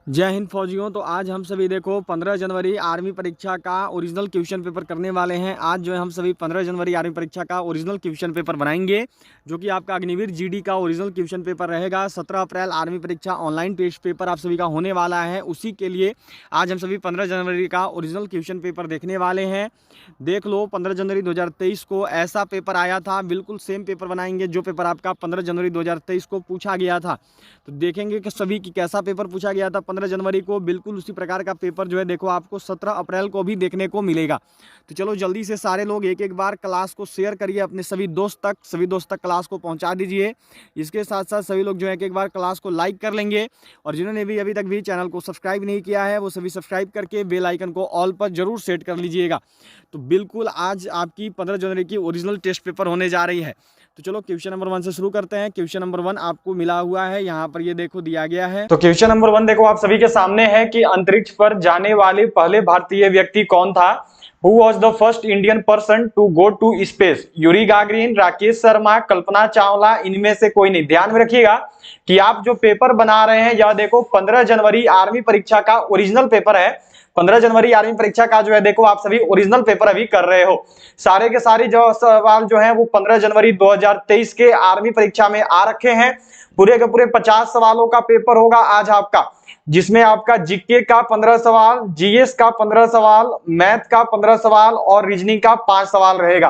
जय हिंद फौजियों। तो आज हम सभी देखो 15 जनवरी आर्मी परीक्षा का ओरिजिनल क्वेश्चन पेपर करने वाले हैं। आज जो है हम सभी 15 जनवरी आर्मी परीक्षा का ओरिजिनल क्वेश्चन पेपर बनाएंगे, जो कि आपका अग्निवीर जीडी का ओरिजिनल क्वेश्चन पेपर रहेगा। 17 अप्रैल आर्मी परीक्षा ऑनलाइन टेस्ट पेपर आप सभी का होने वाला है। उसी के लिए आज हम सभी 15 जनवरी का ओरिजिनल क्वेश्चन पेपर देखने वाले हैं। देख लो, 15 जनवरी 2023 को ऐसा पेपर आया था, बिल्कुल सेम पेपर बनाएंगे जो पेपर आपका 15 जनवरी 2023 को पूछा गया था। तो देखेंगे कि सभी की कैसा पेपर पूछा गया था 15 जनवरी को। बिल्कुल उसी प्रकार का पेपर जो है देखो आपको 17 अप्रैल को भी देखने को मिलेगा। तो चलो जल्दी से सारे लोग एक एक बार क्लास को शेयर करिए अपने सभी दोस्त तक क्लास को पहुंचा दीजिए। इसके साथ साथ सभी लोग जो है एक एक बार क्लास को लाइक कर लेंगे, और जिन्होंने भी अभी तक भी चैनल को सब्सक्राइब नहीं किया है वो सभी सब्सक्राइब करके बेल आइकन को ऑल पर जरूर सेट कर लीजिएगा। तो बिल्कुल आज आपकी 15 जनवरी की ओरिजिनल टेस्ट पेपर होने जा रही है। तो चलो क्वेश्चन नंबर 1 से शुरू करते हैं। क्वेश्चन नंबर 1 आपको मिला हुआ है, यहाँ पर ये देखो दिया गया है। तो क्वेश्चन नंबर 1 देखो आप सभी के सामने है कि अंतरिक्ष पर जाने वाले पहले भारतीय व्यक्ति कौन था। Who was the first Indian person to go to space. Yuri Gagarin, Rakesh Sharma, Kalpana Chawla, इनमें से कोई नहीं। ध्यान में रखिएगा कि आप जो पेपर बना रहे हैं यह देखो 15 जनवरी आर्मी परीक्षा का ओरिजिनल पेपर है। 15 जनवरी आर्मी परीक्षा का जो है देखो आप सभी ओरिजिनल पेपर अभी कर रहे हो। सारे के सारे जो सवाल जो है वो 15 जनवरी 2023 के आर्मी परीक्षा में आ रखे हैं। पूरे के पूरे 50 सवालों का पेपर होगा आज आपका, जिसमें आपका जीके का 15 सवाल, जीएस का 15 सवाल, मैथ का 15 सवाल और रीजनिंग का 5 सवाल रहेगा।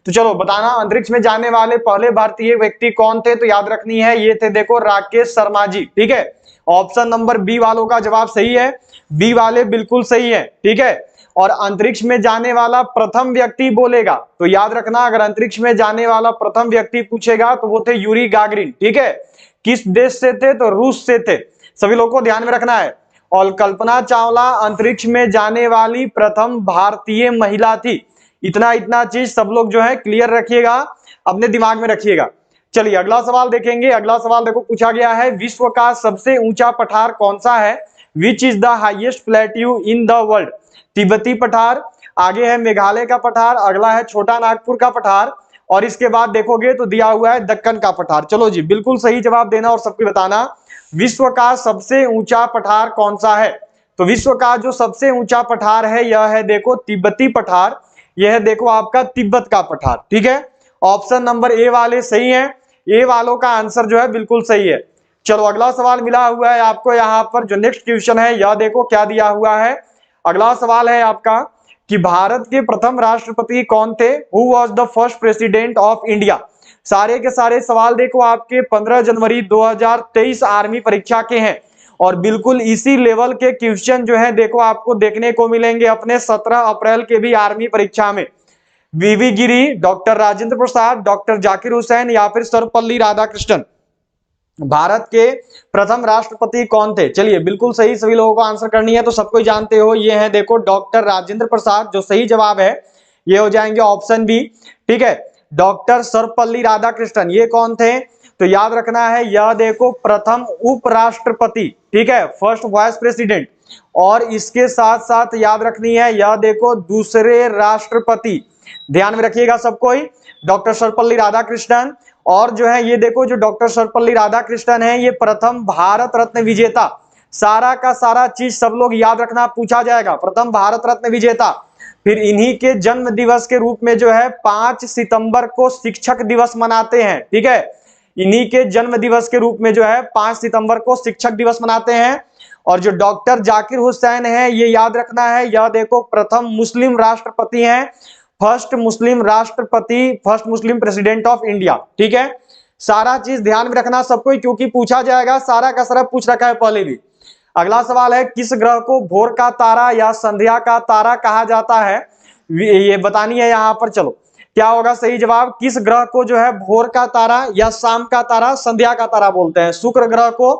तो चलो बताना, अंतरिक्ष में जाने वाले पहले भारतीय व्यक्ति कौन थे। तो याद रखनी है ये थे देखो राकेश शर्मा जी। ठीक है, ऑप्शन नंबर बी वालों का जवाब सही है, बी वाले बिल्कुल सही है। ठीक है, और अंतरिक्ष में जाने वाला प्रथम व्यक्ति बोलेगा तो याद रखना, अगर अंतरिक्ष में जाने वाला प्रथम व्यक्ति पूछेगा तो वो थे यूरी गागरिन। ठीक है, किस देश से थे तो रूस से थे, सभी लोगों को ध्यान में रखना है। और कल्पना चावला अंतरिक्ष में जाने वाली प्रथम भारतीय महिला थी। इतना इतना चीज सब लोग जो है क्लियर रखिएगा, अपने दिमाग में रखिएगा। चलिए अगला सवाल देखेंगे। अगला सवाल देखो पूछा गया है, विश्व का सबसे ऊंचा पठार कौन सा है। Which is the highest plateau in the world. तिब्बती पठार, आगे है मेघालय का पठार, अगला है छोटा नागपुर का पठार, और इसके बाद देखोगे तो दिया हुआ है दक्कन का पठार। चलो जी बिल्कुल सही जवाब देना और सबको बताना विश्व का सबसे ऊंचा पठार कौन सा है। तो विश्व का जो सबसे ऊंचा पठार है यह है देखो तिब्बती पठार, यह है देखो आपका तिब्बत का पठार। ठीक है, ऑप्शन नंबर ए वाले सही है, ए वालों का आंसर जो है बिल्कुल सही है। चलो अगला सवाल मिला हुआ है आपको यहाँ पर, जो नेक्स्ट क्वेश्चन है यह देखो क्या दिया हुआ है। अगला सवाल है आपका कि भारत के प्रथम राष्ट्रपति कौन थे। Who was the first president of India. सारे के सारे सवाल देखो आपके 15 जनवरी 2023 आर्मी परीक्षा के हैं, और बिल्कुल इसी लेवल के क्वेश्चन जो है देखो आपको देखने को मिलेंगे अपने 17 अप्रैल के भी आर्मी परीक्षा में। वीवी गिरी, डॉक्टर राजेंद्र प्रसाद, डॉक्टर जाकिर हुसैन या फिर सर्वपल्ली राधाकृष्णन, भारत के प्रथम राष्ट्रपति कौन थे। चलिए बिल्कुल सही, सभी लोगों को आंसर करनी है तो सबको जानते हो, ये है देखो डॉक्टर राजेंद्र प्रसाद। जो सही जवाब है ये हो जाएंगे ऑप्शन बी। ठीक है, डॉक्टर सर्वपल्ली राधाकृष्णन ये कौन थे तो याद रखना है यह देखो प्रथम उपराष्ट्रपति। ठीक है, फर्स्ट वाइस प्रेसिडेंट, और इसके साथ साथ याद रखनी है यह देखो दूसरे राष्ट्रपति। ध्यान में रखिएगा सबको ही, डॉक्टर सर्वपल्ली राधाकृष्णन। और जो है ये देखो जो डॉक्टर सर्वपल्ली राधाकृष्णन है ये प्रथम भारत रत्न विजेता। सारा का सारा चीज सब लोग याद रखना, पूछा जाएगा प्रथम भारत रत्न विजेता। फिर इन्हीं के जन्म दिवस के रूप में जो है 5 सितंबर को शिक्षक दिवस मनाते हैं। ठीक है, इन्हीं के जन्म दिवस के रूप में जो है 5 सितंबर को शिक्षक दिवस मनाते हैं। और जो डॉक्टर जाकिर हुसैन है ये याद रखना है यह देखो प्रथम मुस्लिम राष्ट्रपति हैं, फर्स्ट मुस्लिम राष्ट्रपति, first Muslim president of India. ठीक है, सारा चीज ध्यान में रखना सबको, क्योंकि पूछा जाएगा, सारा का सारा पूछ रखा है पहले भी। अगला सवाल है, किस ग्रह को भोर का तारा या संध्या का तारा कहा जाता है, ये बतानी है यहाँ पर। चलो क्या होगा सही जवाब, किस ग्रह को जो है भोर का तारा या शाम का तारा, संध्या का तारा बोलते हैं। शुक्र ग्रह को।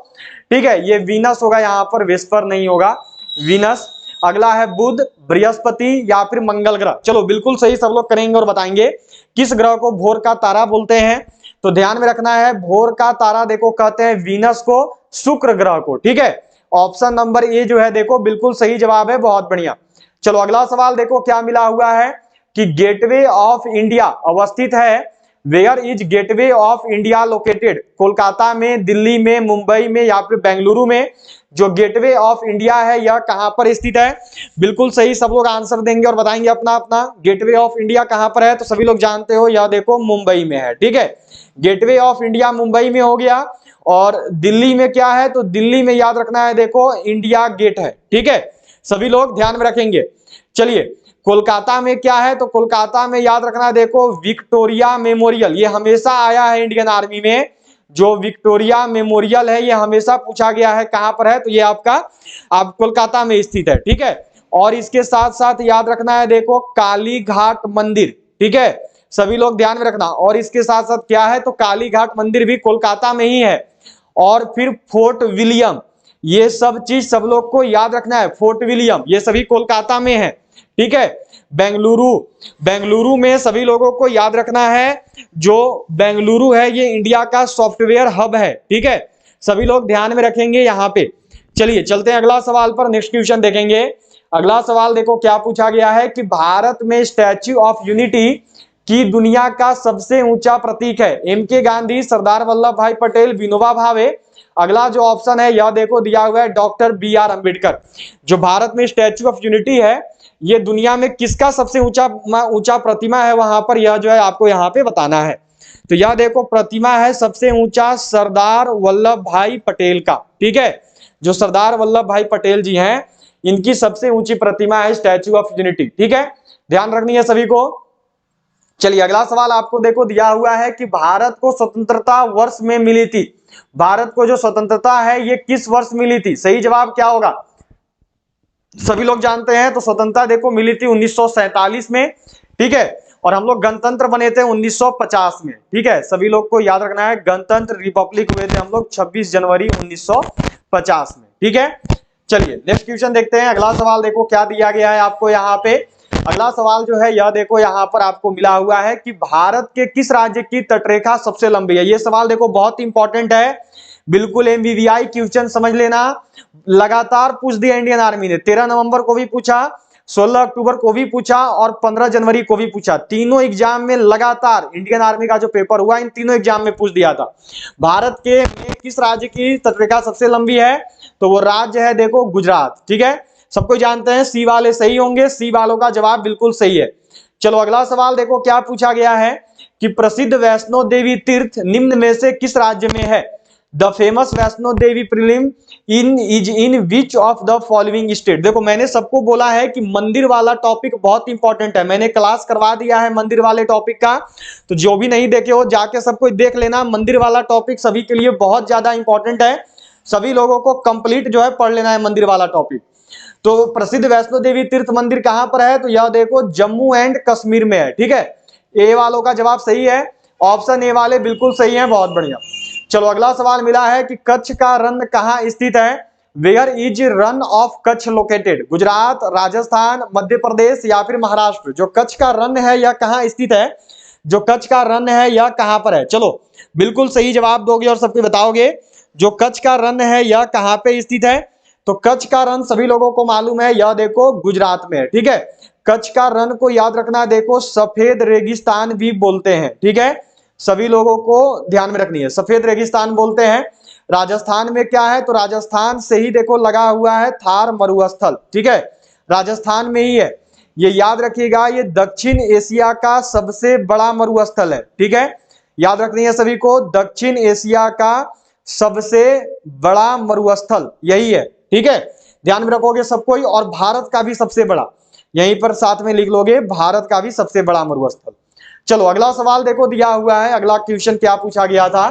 ठीक है, ये वीनस होगा यहाँ पर, वेस्पर नहीं होगा, वीनस। अगला है बुध, बृहस्पति या फिर मंगल ग्रह। चलो बिल्कुल सही सब लोग करेंगे और बताएंगे किस ग्रह को भोर का तारा बोलते हैं। तो ध्यान में रखना है भोर का तारा देखो कहते हैं वीनस को, शुक्र ग्रह को। ठीक है, ऑप्शन नंबर ए जो है देखो बिल्कुल सही जवाब है, बहुत बढ़िया। चलो अगला सवाल देखो क्या मिला हुआ है कि गेटवे ऑफ इंडिया अवस्थित है। Where is gateway of India located. Kolkata में, दिल्ली में, मुंबई में या फिर बेंगलुरु में। जो गेटवे ऑफ इंडिया है यह कहां पर स्थित है? बिल्कुल सही, सब लोग आंसर देंगे और बताएंगे अपना अपना। गेटवे ऑफ इंडिया कहां पर है? तो सभी लोग जानते हो, यह देखो मुंबई में है। ठीक है, गेटवे ऑफ इंडिया मुंबई में हो गया। और दिल्ली में क्या है? तो दिल्ली में याद रखना है, देखो इंडिया गेट है। ठीक है, सभी लोग ध्यान में रखेंगे। चलिए, कोलकाता में क्या है? तो कोलकाता में याद रखना, देखो विक्टोरिया मेमोरियल। ये हमेशा आया है इंडियन आर्मी में, जो विक्टोरिया मेमोरियल है ये हमेशा पूछा गया है कहां पर है, तो ये आपका आप कोलकाता में स्थित है। ठीक है, और इसके साथ साथ याद रखना है, देखो काली घाट मंदिर। ठीक है, सभी लोग ध्यान में रखना। और इसके साथ साथ क्या है? तो काली घाट मंदिर भी कोलकाता में ही है। और फिर फोर्ट विलियम, ये सब चीज सब लोग को याद रखना है। फोर्ट विलियम ये सभी कोलकाता में है। ठीक है, बेंगलुरु, बेंगलुरु में सभी लोगों को याद रखना है, जो बेंगलुरु है ये इंडिया का सॉफ्टवेयर हब है। ठीक है, सभी लोग ध्यान में रखेंगे यहाँ पे। चलिए चलते हैं अगला सवाल पर, नेक्स्ट क्वेश्चन देखेंगे। अगला सवाल देखो क्या पूछा गया है कि भारत में स्टैच्यू ऑफ यूनिटी की दुनिया का सबसे ऊंचा प्रतीक है? एम.के. गांधी, सरदार वल्लभ भाई पटेल, विनोबा भावे। अगला जो ऑप्शन है यह देखो दिया हुआ है डॉक्टर बी.आर. अम्बेडकर। जो भारत में स्टैच्यू ऑफ यूनिटी है ये दुनिया में किसका सबसे ऊंचा प्रतिमा है वहां पर, यह जो है आपको यहाँ पे बताना है। तो यह देखो प्रतिमा है सबसे ऊंचा सरदार वल्लभ भाई पटेल का। ठीक है, जो सरदार वल्लभ भाई पटेल जी हैं इनकी सबसे ऊंची प्रतिमा है स्टैच्यू ऑफ यूनिटी। ठीक है, ध्यान रखनी है सभी को। चलिए अगला सवाल आपको देखो दिया हुआ है कि भारत को स्वतंत्रता वर्ष में मिली थी। भारत को जो स्वतंत्रता है ये किस वर्ष मिली थी? सही जवाब क्या होगा? सभी लोग जानते हैं, तो स्वतंत्रता देखो मिली थी 1947 में। ठीक है, और हम लोग गणतंत्र बने थे 1950 में। ठीक है, सभी लोग को याद रखना है, गणतंत्र रिपब्लिक हुए थे हम लोग 26 जनवरी 1950 में। ठीक है, चलिए नेक्स्ट क्वेश्चन देखते हैं। अगला सवाल देखो क्या दिया गया है आपको यहाँ पे। अगला सवाल जो है यह देखो यहाँ पर आपको मिला हुआ है कि भारत के किस राज्य की तटरेखा सबसे लंबी है? ये सवाल देखो बहुत इंपॉर्टेंट है, बिल्कुल एमवीवीआई क्वेश्चन समझ लेना। लगातार पूछ दिया इंडियन आर्मी ने, 13 नवंबर को भी पूछा, 16 अक्टूबर को भी पूछा और 15 जनवरी को भी पूछा। तीनों एग्जाम में लगातार इंडियन आर्मी का जो पेपर हुआ इन तीनों एग्जाम में पूछ दिया था। भारत के में किस राज्य की तटरेखा सबसे लंबी है? तो वो राज्य है देखो गुजरात। ठीक है, सबको जानते हैं, सी वाले सही होंगे, सी वालों का जवाब बिल्कुल सही है। चलो अगला सवाल देखो क्या पूछा गया है कि प्रसिद्ध वैष्णो देवी तीर्थ निम्न में से किस राज्य में है? The famous Vaishno Devi prelim is in which of the following state? देखो मैंने सबको बोला है कि मंदिर वाला टॉपिक बहुत इंपॉर्टेंट है, मैंने क्लास करवा दिया है मंदिर वाले टॉपिक का, तो जो भी नहीं देखे हो जाके सबको देख लेना। मंदिर वाला टॉपिक सभी के लिए बहुत ज्यादा इंपॉर्टेंट है, सभी लोगों को कंप्लीट जो है पढ़ लेना है मंदिर वाला टॉपिक। तो प्रसिद्ध वैष्णो देवी तीर्थ मंदिर कहां पर है? तो यह देखो जम्मू एंड कश्मीर में है। ठीक है, ए वालों का जवाब सही है, ऑप्शन ए वाले बिल्कुल सही है, बहुत बढ़िया। चलो अगला सवाल मिला है कि कच्छ का रण कहां स्थित है? Where is Rann of Kutch located? Gujarat, Rajasthan, Madhya Pradesh या फिर महाराष्ट्र? जो कच्छ का रण है यह कहां स्थित है? जो कच्छ का रण है यह कहां पर है? चलो बिल्कुल सही जवाब दोगे और सबको बताओगे। जो कच्छ का रण है यह कहां पे स्थित है? तो कच्छ का रण सभी लोगों को मालूम है, यह देखो गुजरात में है। ठीक है, कच्छ का रण को याद रखना, देखो सफेद रेगिस्तान भी बोलते हैं। ठीक है, सभी लोगों को ध्यान में रखनी है, सफेद रेगिस्तान बोलते हैं। राजस्थान में क्या है? तो राजस्थान से ही देखो लगा हुआ है थार मरुस्थल। ठीक है, राजस्थान में ही है, ये याद रखिएगा, ये दक्षिण एशिया का सबसे बड़ा मरुस्थल है। ठीक है, याद रखनी है सभी को, दक्षिण एशिया का सबसे बड़ा मरुस्थल यही है। ठीक है, ध्यान में रखोगे सबको ही, और भारत का भी सबसे बड़ा, यहीं पर साथ में लिख लोगे, भारत का भी सबसे बड़ा मरुस्थल। चलो अगला सवाल देखो दिया हुआ है। अगला क्वेश्चन क्या पूछा गया था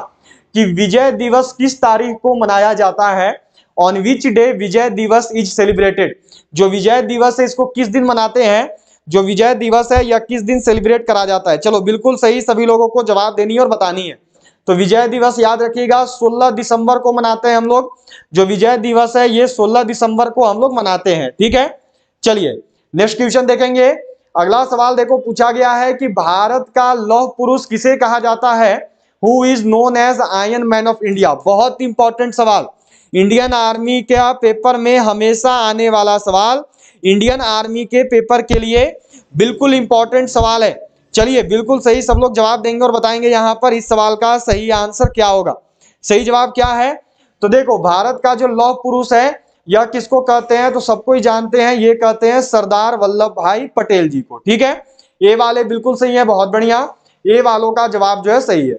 कि विजय दिवस किस तारीख को मनाया जाता है? ऑन विच डे विजय दिवस इज सेलिब्रेटेड? जो विजय दिवस है इसको किस दिन मनाते हैं? जो विजय दिवस है यह किस दिन सेलिब्रेट करा जाता है? चलो बिल्कुल सही, सभी लोगों को जवाब देनी है और बतानी है। तो विजय दिवस याद रखिएगा 16 दिसंबर को मनाते हैं हम लोग। जो विजय दिवस है ये 16 दिसंबर को हम लोग मनाते हैं। ठीक है, चलिए नेक्स्ट क्वेश्चन देखेंगे। अगला सवाल देखो पूछा गया है कि भारत का लौह पुरुष किसे कहा जाता है? Who is known as iron man of India? बहुत इंपॉर्टेंट सवाल, इंडियन आर्मी के पेपर में हमेशा आने वाला सवाल, इंडियन आर्मी के पेपर के लिए बिल्कुल इंपॉर्टेंट सवाल है। चलिए बिल्कुल सही, सब लोग जवाब देंगे और बताएंगे यहाँ पर इस सवाल का सही आंसर क्या होगा। सही जवाब क्या है? तो देखो भारत का जो लौह पुरुष है यह किसको कहते हैं? तो सबको ही जानते हैं, ये कहते हैं सरदार वल्लभ भाई पटेल जी को। ठीक है, ए वाले बिल्कुल सही है, बहुत बढ़िया, ए वालों का जवाब जो है सही है।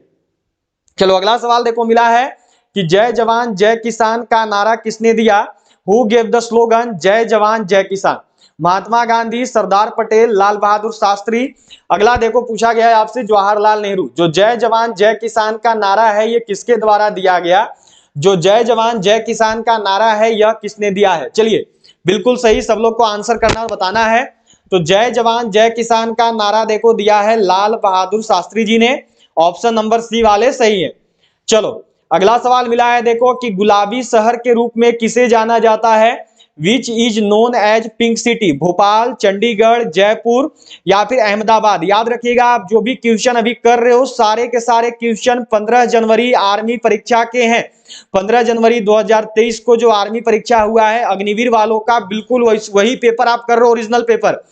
चलो अगला सवाल देखो मिला है कि जय जवान जय किसान का नारा किसने दिया? हु गेव द स्लोगन जय जवान जय किसान? महात्मा गांधी, सरदार पटेल, लाल बहादुर शास्त्री। अगला देखो पूछा गया है आपसे जवाहरलाल नेहरू। जो जय जवान जय किसान का नारा है ये किसके द्वारा दिया गया? जो जय जवान जय किसान का नारा है यह किसने दिया है? चलिए बिल्कुल सही, सब लोग को आंसर करना और बताना है। तो जय जवान जय किसान का नारा देखो दिया है लाल बहादुर शास्त्री जी ने। ऑप्शन नंबर सी वाले सही है। चलो अगला सवाल मिला है देखो कि गुलाबी शहर के रूप में किसे जाना जाता है? Which is known as pink city? Bhopal, Chandigarh, Jaipur या फिर अहमदाबाद? याद रखिएगा आप जो भी क्वेश्चन अभी कर रहे हो सारे के सारे क्वेश्चन 15 जनवरी आर्मी परीक्षा के हैं। 15 जनवरी 2023 को जो आर्मी परीक्षा हुआ है अग्निवीर वालों का, बिल्कुल वही पेपर आप कर रहे हो, ओरिजिनल पेपर।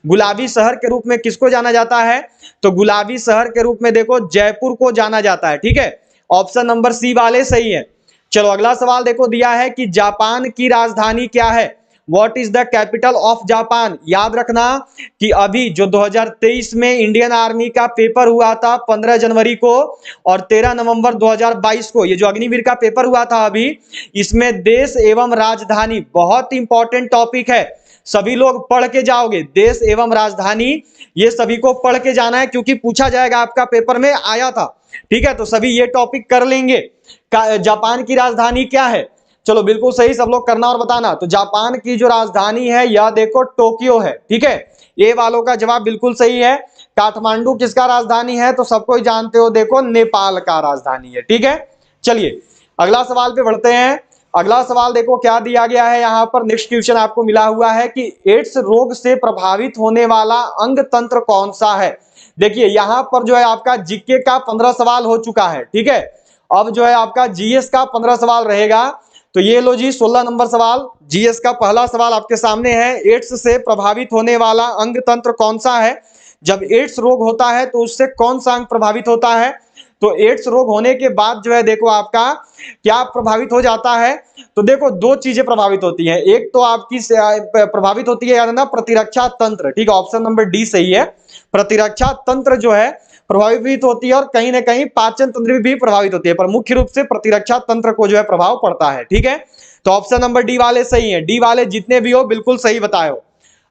गुलाबी शहर के रूप में किसको जाना जाता है? तो गुलाबी शहर के रूप में देखो जयपुर को जाना जाता है। ठीक है, ऑप्शन नंबर सी वाले सही है। चलो अगला सवाल देखो दिया है कि जापान की राजधानी क्या है? What is the capital of Japan? याद रखना कि अभी जो 2023 में इंडियन आर्मी का पेपर हुआ था 15 जनवरी को और 13 नवंबर 2022 को, ये जो अग्निवीर का पेपर हुआ था अभी, इसमें देश एवं राजधानी बहुत इंपॉर्टेंट टॉपिक है, सभी लोग पढ़ के जाओगे। देश एवं राजधानी ये सभी को पढ़ के जाना है क्योंकि पूछा जाएगा, आपका पेपर में आया था। ठीक है, तो सभी ये टॉपिक कर लेंगे। जापान की राजधानी क्या है? चलो बिल्कुल सही, सब लोग करना और बताना। तो जापान की जो राजधानी है यह देखो टोक्यो है। ठीक है, ये वालों का जवाब बिल्कुल सही है। काठमांडू किसका राजधानी है? तो सबको ही जानते हो, देखो नेपाल का राजधानी है। ठीक है, चलिए अगला सवाल पे बढ़ते हैं। अगला सवाल देखो क्या दिया गया है यहाँ पर, नेक्स्ट क्वेश्चन आपको मिला हुआ है कि एड्स रोग से प्रभावित होने वाला अंग तंत्र कौन सा है? देखिए यहां पर जो है आपका जीके का 15 सवाल हो चुका है। ठीक है, अब जो है आपका जीएस का 15 सवाल रहेगा। तो ये लो जी 16 नंबर सवाल, जीएस का पहला सवाल आपके सामने है। एड्स से प्रभावित होने वाला अंग तंत्र कौन सा है? जब एड्स रोग होता है तो उससे कौन सा अंग प्रभावित होता है? तो एड्स रोग होने के बाद जो है देखो आपका क्या प्रभावित हो जाता है? तो देखो दो चीजें प्रभावित होती हैं। एक तो आपकी प्रभावित होती है याद ना प्रतिरक्षा तंत्र। ठीक है, ऑप्शन नंबर डी सही है। प्रतिरक्षा तंत्र जो है प्रभावित होती है और कहीं ना कहीं पाचन तंत्र भी प्रभावित होती है, पर मुख्य रूप से प्रतिरक्षा तंत्र को जो है प्रभाव पड़ता है। ठीक है, तो ऑप्शन नंबर डी वाले सही है। डी वाले जितने भी हो बिल्कुल सही बताए हो।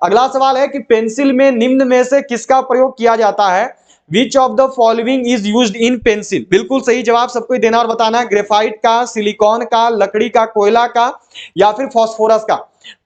अगला सवाल है कि पेंसिल में निम्न में से किसका प्रयोग किया जाता है? Which of the following is used in pencil? बिल्कुल सही जवाब सबको देना और बताना। ग्रेफाइट का, सिलिकॉन का, लकड़ी का, कोयला का या फिर फास्फोरस का?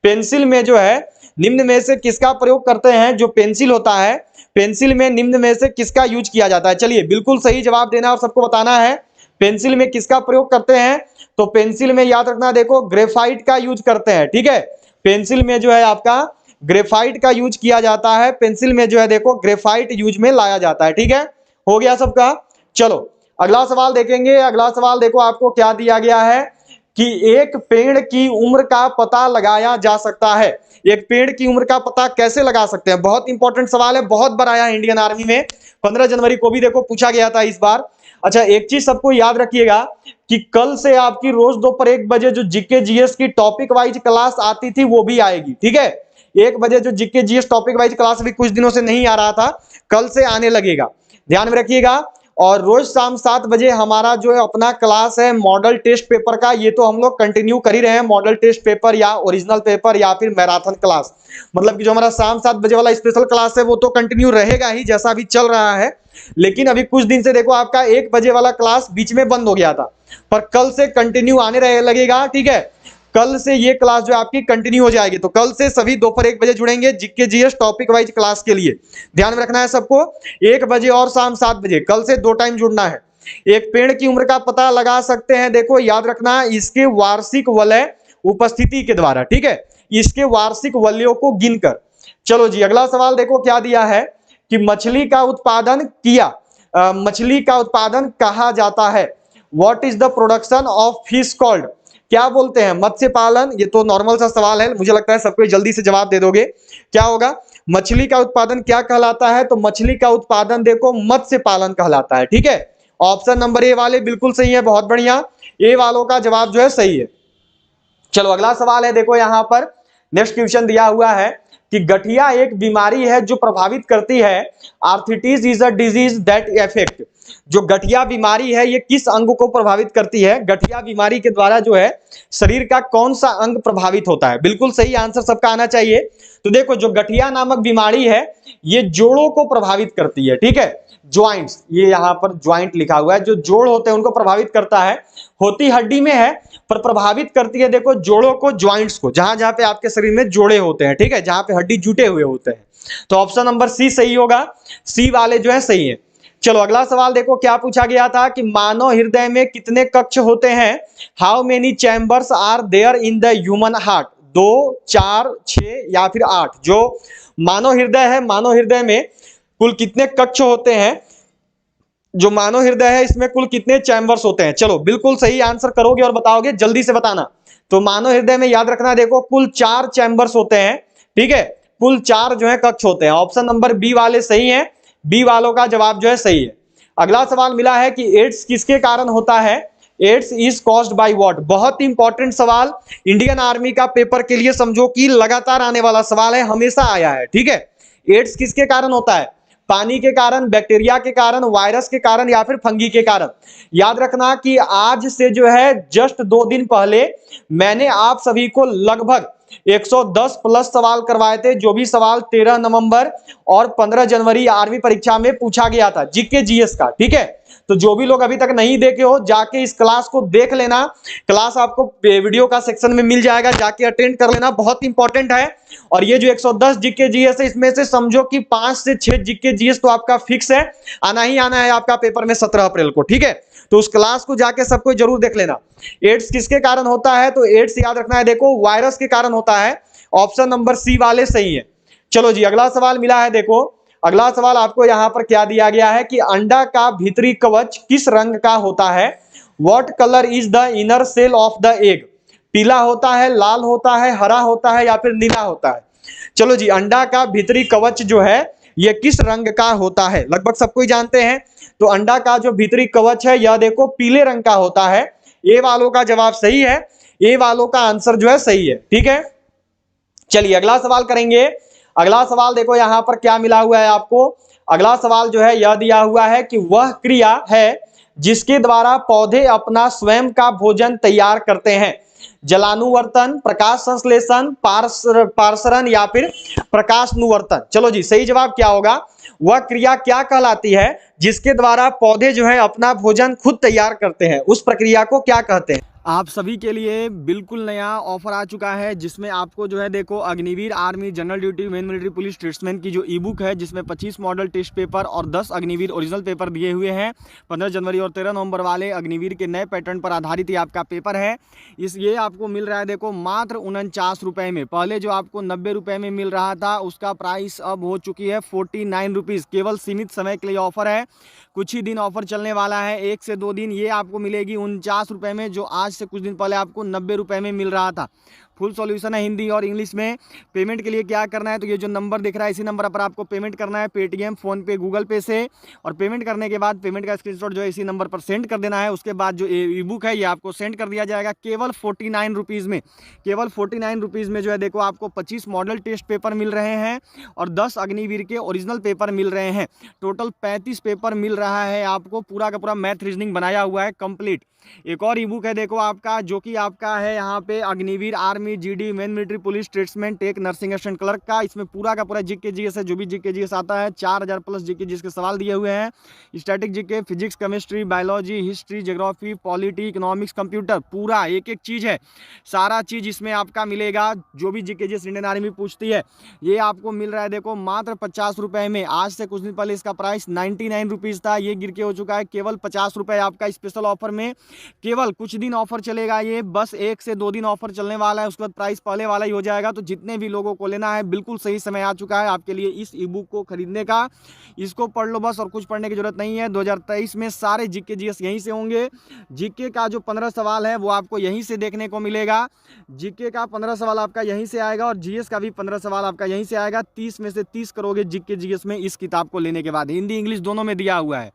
पेंसिल में जो है निम्न में से किसका प्रयोग करते हैं? जो पेंसिल होता है, पेंसिल में निम्न में से किसका यूज किया जाता है? चलिए बिल्कुल सही जवाब देना और सबको बताना है। पेंसिल में किसका प्रयोग करते हैं? तो पेंसिल में याद रखना देखो ग्रेफाइट का यूज करते हैं। ठीक है, पेंसिल में जो है आपका ग्रेफाइट का यूज किया जाता है। पेंसिल में जो है देखो ग्रेफाइट यूज में लाया जाता है। ठीक है, हो गया सबका। चलो अगला सवाल देखेंगे। अगला सवाल देखो आपको क्या दिया गया है कि एक पेड़ की उम्र का पता लगाया जा सकता है। एक पेड़ की उम्र का पता कैसे लगा सकते हैं? बहुत इंपॉर्टेंट सवाल है, बहुत बार आया है इंडियन आर्मी में। 15 जनवरी को भी देखो पूछा गया था इस बार। अच्छा एक चीज सबको याद रखिएगा कि कल से आपकी रोज दोपहर 1 बजे जो जीके जीएस की टॉपिक वाइज क्लास आती थी वो भी आएगी। ठीक है, 1 बजे जो GK GS topic wise class भी कुछ दिनों से नहीं आ रहा था, कल से आने लगेगा, ध्यान में रखिएगा। और रोज शाम 7 बजे हमारा जो है अपना क्लास है मॉडल टेस्ट पेपर का, ये तो हम लोग कंटिन्यू कर ही रहे हैं। मॉडल टेस्ट पेपर या ओरिजिनल पेपर या फिर मैराथन क्लास, मतलब कि जो हमारा शाम 7 बजे वाला स्पेशल क्लास है वो तो कंटिन्यू रहेगा ही जैसा अभी चल रहा है। लेकिन अभी कुछ दिन से देखो आपका 1 बजे वाला क्लास बीच में बंद हो गया था, पर कल से कंटिन्यू आने रहे लगेगा। ठीक है, कल से ये क्लास जो आपकी कंटिन्यू हो जाएगी। तो कल से सभी दोपहर 1 बजे जुड़ेंगे GK GS topic wise class के लिए। ध्यान में रखना है सबको, 1 बजे और शाम 7 बजे, कल से 2 टाइम जुड़ना है। एक पेड़ की उम्र का पता लगा सकते हैं, देखो याद रखना इसके वार्षिक वलय उपस्थिति के द्वारा। ठीक है, इसके वार्षिक वलयों को गिनकर। चलो जी अगला सवाल देखो क्या दिया है कि मछली का उत्पादन मछली का उत्पादन कहा जाता है? What is the production of fish called? क्या बोलते हैं? मत्स्य पालन। ये तो नॉर्मल सा सवाल है, मुझे लगता है सबको जल्दी से जवाब दे दोगे। क्या होगा? मछली का उत्पादन क्या कहलाता है? तो मछली का उत्पादन देखो मत्स्य पालन कहलाता है। ठीक है, ऑप्शन नंबर ए वाले बिल्कुल सही है, बहुत बढ़िया, ए वालों का जवाब जो है सही है। चलो अगला सवाल है, देखो यहां पर नेक्स्ट क्वेश्चन दिया हुआ है कि गठिया एक बीमारी है जो प्रभावित करती है, arthritis is a disease that affect, जो गठिया बीमारी है ये किस अंग को प्रभावित करती है? गठिया बीमारी के द्वारा जो है शरीर का कौन सा अंग प्रभावित होता है? बिल्कुल सही आंसर सबका आना चाहिए। तो देखो जो गठिया नामक बीमारी है ये जोड़ों को प्रभावित करती है, ठीक है, ज्वाइंट्स, ये यहां पर ज्वाइंट लिखा हुआ है, जो जोड़ होते हैं उनको प्रभावित करता है, होती हड्डी में है पर प्रभावित करती है देखो जोड़ों को, ज्वाइंट्स को, जहां जहां पे आपके शरीर में जोड़े होते हैं, ठीक है, जहां पे हड्डी जुटे हुए होते हैं। तो ऑप्शन नंबर सी सही होगा, सी वाले जो है सही है। चलो अगला सवाल देखो क्या पूछा गया था कि मानव हृदय में कितने कक्ष होते हैं? How many chambers are there in the human heart? 2, 4, 6 या फिर 8? जो मानव हृदय है, मानव हृदय में कुल कितने कक्ष होते हैं? जो मानव हृदय है इसमें कुल कितने चैम्बर्स होते हैं? चलो बिल्कुल सही आंसर करोगे और बताओगे, जल्दी से बताना। तो मानव हृदय में याद रखना देखो कुल 4 चैम्बर्स होते हैं, ठीक है, कुल 4 जो है कक्ष होते हैं। ऑप्शन नंबर बी वाले सही है, बी वालों का जवाब जो है सही है। अगला सवाल मिला है कि एड्स किसके कारण होता है? AIDS is caused by what? बहुत ही इंपॉर्टेंट सवाल, इंडियन आर्मी का पेपर के लिए समझो कि लगातार आने वाला सवाल है, हमेशा आया है, ठीक है। एड्स किसके कारण होता है? पानी के कारण, बैक्टीरिया के कारण, वायरस के कारण या फिर फंगी के कारण? याद रखना कि आज से जो है जस्ट 2 दिन पहले मैंने आप सभी को लगभग 110 प्लस सवाल करवाए थे, जो भी सवाल 13 नवंबर और 15 जनवरी आर्मी परीक्षा में पूछा गया था जीके जीएस का, ठीक है। तो जो भी लोग अभी तक नहीं देखे हो जाके इस क्लास को देख लेना, क्लास आपको वीडियो का सेक्शन में मिल जाएगा, जाके अटेंड कर लेना, बहुत इंपॉर्टेंट है। और ये जो 110 जीके जीएस है इसमें से समझो कि 5 से 6 जीके जीएस तो आपका फिक्स है, आना ही आना है आपका पेपर में 17 अप्रैल को, ठीक है। तो उस क्लास को जाके सबको जरूर देख लेना। एड्स किसके कारण होता है? तो एड्स याद रखना है देखो वायरस के कारण होता है, ऑप्शन नंबर सी वाले सही है। चलो जी अगला सवाल मिला है, देखो अगला सवाल आपको यहां पर क्या दिया गया है कि अंडा का भीतरी कवच किस रंग का होता है? What colour is the inner cell of the egg? पीला होता है, लाल होता है, हरा होता है या फिर नीला होता है? चलो जी अंडा का भीतरी कवच जो है यह किस रंग का होता है? लगभग सबको ही जानते हैं। तो अंडा का जो भीतरी कवच है यह देखो पीले रंग का होता है। ए वालों का जवाब सही है, ए वालों का आंसर जो है सही है, ठीक है। चलिए अगला सवाल करेंगे। अगला सवाल देखो यहां पर क्या मिला हुआ है आपको। अगला सवाल जो है यह दिया हुआ है कि वह क्रिया है जिसके द्वारा पौधे अपना स्वयं का भोजन तैयार करते हैं? जलानुवर्तन, प्रकाश संश्लेषण, पार्सरण या फिर प्रकाशनुवर्तन? चलो जी सही जवाब क्या होगा? वह क्रिया क्या कहलाती है जिसके द्वारा पौधे जो है अपना भोजन खुद तैयार करते हैं? उस प्रक्रिया को क्या कहते हैं? आप सभी के लिए बिल्कुल नया ऑफर आ चुका है, जिसमें आपको जो है देखो Agniveer army general duty main military police tradesman की जो ई बुक है, जिसमें 25 मॉडल टेस्ट पेपर और 10 अग्निवीर ओरिजिनल पेपर दिए हुए हैं। 15 जनवरी और 13 नवंबर वाले अग्निवीर के नए पैटर्न पर आधारित ये आपका पेपर है। ये आपको मिल रहा है देखो मात्र 49 रुपये में। पहले जो आपको 90 रुपये में मिल रहा था उसका प्राइस अब हो चुकी है 49 रुपीज़। केवल सीमित समय के लिए ऑफर है, कुछ ही दिन ऑफर चलने वाला है, 1 से 2 दिन। ये आपको मिलेगी 49 रुपये में, जो आज से कुछ दिन पहले आपको 90 रुपये में मिल रहा था। फुल सॉल्यूशन है हिंदी और इंग्लिश में। पेमेंट के लिए क्या करना है, तो ये जो नंबर दिख रहा है इसी नंबर पर आपको पेमेंट करना है, पेटीएम, फ़ोनपे, गूगल पे से। और पेमेंट करने के बाद पेमेंट का स्क्रीनशॉट जो है इसी नंबर पर सेंड कर देना है। उसके बाद जो ई बुक है ये आपको सेंड कर दिया जाएगा केवल 49 रुपीज़ में। केवल 49 रुपीज़ में जो है देखो आपको 25 मॉडल टेस्ट पेपर मिल रहे हैं और 10 अग्निवीर के ओरिजिनल पेपर मिल रहे हैं। टोटल 35 पेपर मिल रहा है आपको, पूरा का पूरा मैथ रीजनिंग बनाया हुआ है कंप्लीट। एक और ई बुक है देखो आपका, जो कि आपका है यहाँ पे Agniveer army GD men military police tradesman tech nursing assistant clerk का। इसमें पूरा का पूरा जीके जीएस है, जो भी जीके जीएस आता है 4000 प्लस जीके जीएस के सवाल दिए हुए हैं। Static GK, physics, chemistry, biology, history, geography, polity, economics, computer, पूरा एक एक चीज़ है, सारा चीज़ इसमें आपका मिलेगा। जो भी जीके जीएस इंडियन आर्मी पूछती है ये आपको मिल रहा है देखो मात्र 50 रुपये में। आज से कुछ दिन पहले इसका प्राइस 99 रुपीज़ था, ये गिर के हो चुका है केवल 50 रुपये आपका स्पेशल ऑफर में। केवल कुछ दिन ऑफर चलेगा, ये बस 1 से 2 दिन ऑफर चलने वाला है, उसके बाद प्राइस पहले वाला ही हो जाएगा। तो जितने भी लोगों को लेना है बिल्कुल सही समय आ चुका है आपके लिए इस ई बुक को खरीदने का। इसको पढ़ लो बस, और कुछ पढ़ने की जरूरत नहीं है। 2023 में सारे जीके जीएस यहीं से होंगे। जीके का जो 15 सवाल है वो आपको यहीं से देखने को मिलेगा। जीके का 15 सवाल आपका यहीं से आएगा और जीएस का भी 15 सवाल आपका यहीं से आएगा। 30 में से 30 करोगे जीके जीएस में इस किताब को लेने के बाद। हिंदी इंग्लिश दोनों में दिया हुआ है।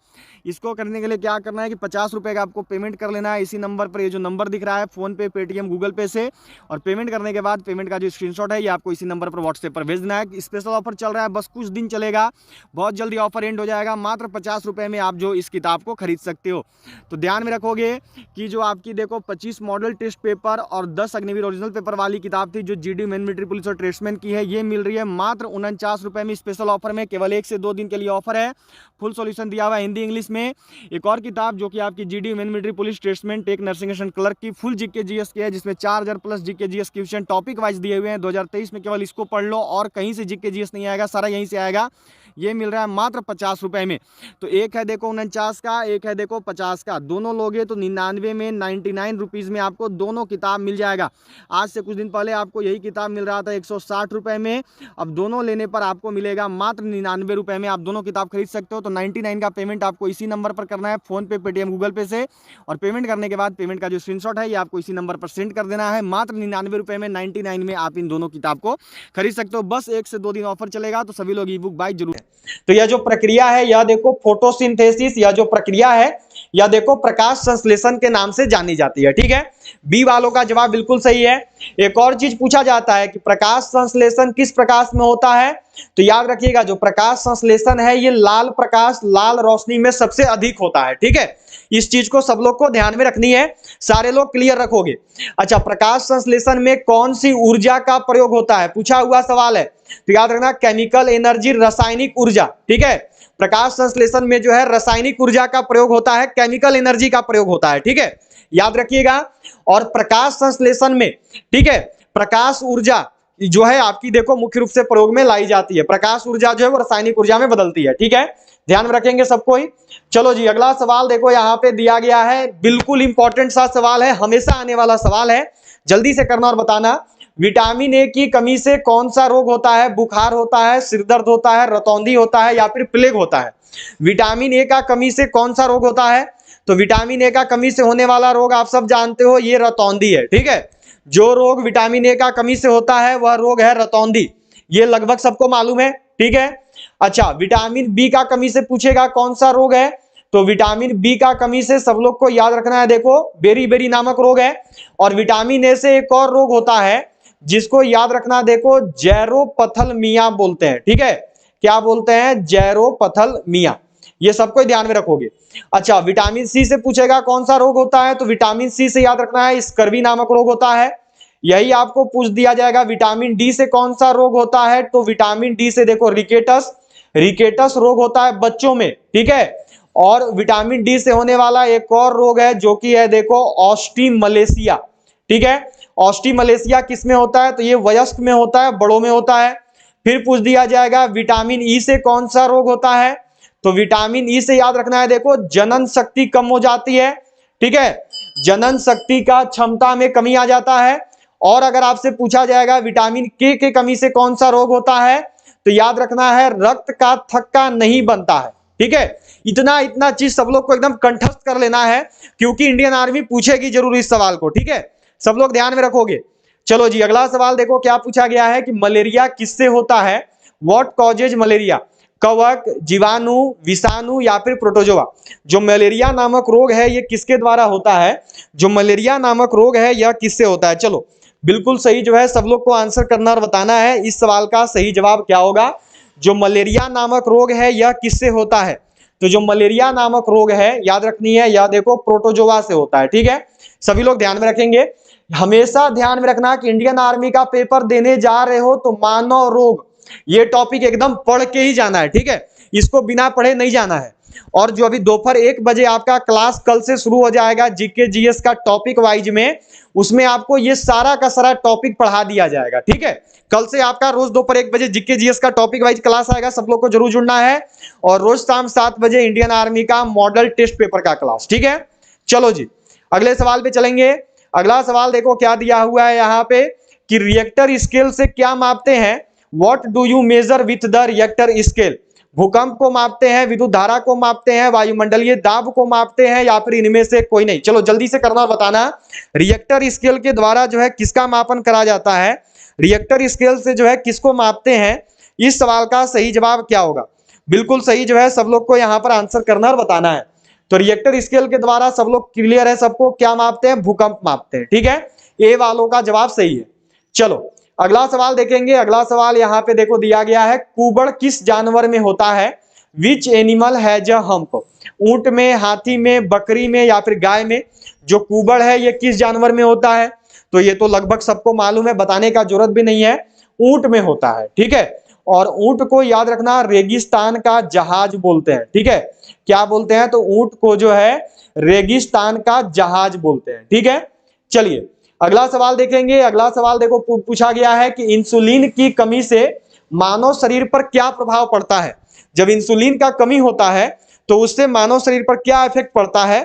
इसको करने के लिए क्या करना है कि 50 रुपये का आपको पेमेंट कर लेना है इसी नंबर पर, ये जो नंबर दिख रहा है फ़ोन पे, पेटीएम, गूगल पे से। और पेमेंट करने के बाद पेमेंट का जो स्क्रीनशॉट है ये आपको इसी नंबर पर व्हाट्सएप पर भेज देना है। स्पेशल ऑफर चल रहा है, बस कुछ दिन चलेगा, बहुत जल्दी ऑफर एंड हो जाएगा। मात्र 50 रुपये में आप जो इस किताब को खरीद सकते हो। तो ध्यान में रखोगे कि जो आपकी देखो 25 मॉडल टेस्ट पेपर और 10 अग्निवीर ओरिजिनल पेपर वाली किताब थी जो जीडी मेन मिलिट्री पुलिस और ट्रेड्समैन की है, ये मिल रही है मात्र 49 रुपये में स्पेशल ऑफर में। केवल 1 से 2 दिन के लिए ऑफर है। फुल सॉल्यूशन दिया हुआ है हिंदी इंग्लिश में। एक और किताब जो कि आपकी GD men military police tradesman tech nursing and clerk की फुल जीके जीएस की है, जिसमें 4000 plus GK GS question topic wise दिए हुए हैं 2023 में। केवल इसको पढ़ लो और कहीं से जीके जीएस नहीं आएगा, सारा यहीं से आएगा। ये मिल रहा है मात्र 50 रुपये में। तो एक है देखो 49 का, एक है देखो 50 का, दोनों लोगे तो 99 में 99 रुपीज़ में आपको दोनों किताब मिल जाएगा। आज से कुछ दिन पहले आपको यही किताब मिल रहा था 160 रुपये में, अब दोनों लेने पर आपको मिलेगा मात्र 99 रुपये में। आप दोनों किताब खरीद सकते हो। तो 99 का पेमेंट आपको इसी नंबर पर करना है, फ़ोन पे, पेटीएम, गूगल पे से। और पेमेंट करने के बाद पेमेंट का जो स्क्रीनशॉट है ये आपको इसी नंबर पर सेंड कर देना है। मात्र 99 रुपये में 99 में आप इन दोनों किताब को खरीद सकते हो। बस 1 से 2 दिन ऑफर चलेगा, तो सभी लोग ई बुक बाय जरूर। तो यह जो प्रक्रिया है, यह देखो फोटोसिंथेसिस, यह जो प्रक्रिया है यह देखो प्रकाश संश्लेषण के नाम से जानी जाती है। ठीक है, बी वालों का जवाब बिल्कुल सही है। एक और चीज पूछा जाता है कि प्रकाश संश्लेषण किस प्रकाश में होता है, तो याद रखिएगा जो प्रकाश संश्लेषण है ये लाल प्रकाश, लाल रोशनी में सबसे अधिक होता है। ठीक है, इस चीज को सब लोग को ध्यान में रखनी है, सारे लोग क्लियर रखोगे। अच्छा, प्रकाश संश्लेषण में कौन सी ऊर्जा का प्रयोग होता है, पूछा हुआ सवाल है। तो याद रखना केमिकल एनर्जी, रासायनिक ऊर्जा। ठीक है, प्रकाश संश्लेषण में जो है रासायनिक ऊर्जा का प्रयोग होता है, केमिकल एनर्जी का प्रयोग होता है। ठीक है, याद रखिएगा। और प्रकाश संश्लेषण में, ठीक है, प्रकाश ऊर्जा जो है आपकी देखो मुख्य रूप से प्रयोग में लाई जाती है। प्रकाश ऊर्जा जो है वो रासायनिक ऊर्जा में बदलती है। ठीक है, ध्यान में रखेंगे सबको ही। चलो जी, अगला सवाल देखो यहाँ पे दिया गया है, बिल्कुल इंपॉर्टेंट सा सवाल है, हमेशा आने वाला सवाल है, जल्दी से करना और बताना। विटामिन ए की कमी से कौन सा रोग होता है, बुखार होता है, सिरदर्द होता है, रतौंधी होता है या फिर प्लेग होता है। विटामिन ए का कमी से कौन सा रोग होता है, तो विटामिन ए का कमी से होने वाला रोग आप सब जानते हो, ये रतौंधी है। ठीक है, जो रोग विटामिन ए का कमी से होता है वह रोग है रतौंधी, ये लगभग सबको मालूम है। ठीक है, अच्छा, विटामिन बी का कमी से पूछेगा कौन सा रोग है, तो विटामिन बी का कमी से सब लोग को याद रखना है, देखो बेरी नामक रोग है। और विटामिन ए से एक और रोग होता है जिसको याद रखना, देखो जैरोपथलमिया बोलते हैं। ठीक है, क्या बोलते हैं, जैरोपथलमिया, ये सबको ध्यान में रखोगे। अच्छा, विटामिन सी से पूछेगा कौन सा रोग होता है, तो विटामिन सी से याद रखना है स्कर्वी नामक रोग होता है। यही आपको पूछ दिया जाएगा विटामिन डी से कौन सा रोग होता है, तो विटामिन डी से देखो रिकेटस रोग होता है बच्चों में। ठीक है, और विटामिन डी से होने वाला एक और रोग है जो कि है देखो ऑस्टिमलेशिया। ठीक है, ऑस्टिमलेशिया किस में होता है, तो ये वयस्क में होता है, बड़ों में होता है। फिर पूछ दिया जाएगा विटामिन ई से कौन सा रोग होता है, तो विटामिन ई से याद रखना है, देखो जनन शक्ति कम हो जाती है। ठीक है, जनन शक्ति का क्षमता में कमी आ जाता है। और अगर आपसे पूछा जाएगा विटामिन के कमी से कौन सा रोग होता है, तो याद रखना है रक्त का थक्का नहीं बनता है। ठीक है, इतना चीज सब लोग को एकदम कंठस्थ कर लेना है, क्योंकि इंडियन आर्मी पूछेगी जरूर इस सवाल को। ठीक है, सब लोग ध्यान में रखोगे। चलो जी, अगला सवाल देखो क्या पूछा गया है कि मलेरिया किससे होता है, व्हाट कॉजेज मलेरिया, कवक, जीवाणु, विषाणु या फिर प्रोटोजोआ। जो मलेरिया नामक रोग है ये किसके द्वारा होता है, जो मलेरिया नामक रोग है यह किससे होता है। चलो बिल्कुल सही जो है सब लोग को आंसर करना और बताना है, इस सवाल का सही जवाब क्या होगा। जो मलेरिया नामक रोग है यह किससे होता है, तो जो मलेरिया नामक रोग है याद रखनी है, यह देखो प्रोटोजोआ से होता है। ठीक है, सभी लोग ध्यान में रखेंगे। हमेशा ध्यान में रखना कि इंडियन आर्मी का पेपर देने जा रहे हो तो मानव रोग ये टॉपिक एकदम पढ़ के ही जाना है। ठीक है, इसको बिना पढ़े नहीं जाना है। और जो अभी दोपहर 1 बजे आपका क्लास कल से शुरू हो जाएगा जीके जीएस का टॉपिक वाइज में, उसमें आपको ये सारा का सारा टॉपिक पढ़ा दिया जाएगा। ठीक है, कल से आपका रोज दोपहर 1 बजे जीके जीएस का टॉपिक वाइज क्लास आएगा, सब लोग को जरूर जुड़ना है। और रोज शाम 7 बजे इंडियन आर्मी का मॉडल टेस्ट पेपर का क्लास। ठीक है, चलो जी अगले सवाल पे चलेंगे। अगला सवाल देखो क्या दिया हुआ है यहाँ पे कि रिएक्टर स्केल से क्या मापते हैं, what do you measure with the Richter scale. भूकंप को मापते हैं, विद्युत धारा को मापते हैं, वायुमंडलीय दाब को मापते हैं या फिर इनमें से कोई नहीं। चलो जल्दी से करना और बताना, रिएक्टर स्केल के द्वारा जो है किसका मापन करा जाता है, रिएक्टर स्केल से जो है किसको मापते हैं, इस सवाल का सही जवाब क्या होगा। बिल्कुल सही जो है सब लोग को यहाँ पर आंसर करना और बताना है। तो रिएक्टर स्केल के द्वारा सब लोग क्लियर है, सबको क्या मापते हैं, भूकंप मापते हैं, ठीक है। ए वालों का जवाब सही है। चलो अगला सवाल देखेंगे। अगला सवाल यहाँ पे देखो दिया गया है, कुबड़ किस जानवर में होता है, which animal has a hump. ऊंट में, हाथी में, बकरी में या फिर गाय में जो कुबड़ है ये किस जानवर में होता है। तो ये तो लगभग सबको मालूम है, बताने का जरूरत भी नहीं है, ऊंट में होता है, ठीक है। और ऊंट को याद रखना रेगिस्तान का जहाज बोलते हैं, ठीक है। क्या बोलते हैं, तो ऊंट को जो है रेगिस्तान का जहाज बोलते हैं, ठीक है। चलिए अगला सवाल देखेंगे। अगला सवाल देखो पूछा गया है कि इंसुलिन की कमी से मानव शरीर पर क्या प्रभाव पड़ता है। जब इंसुलिन का कमी होता है तो उससे मानव शरीर पर क्या इफेक्ट पड़ता है,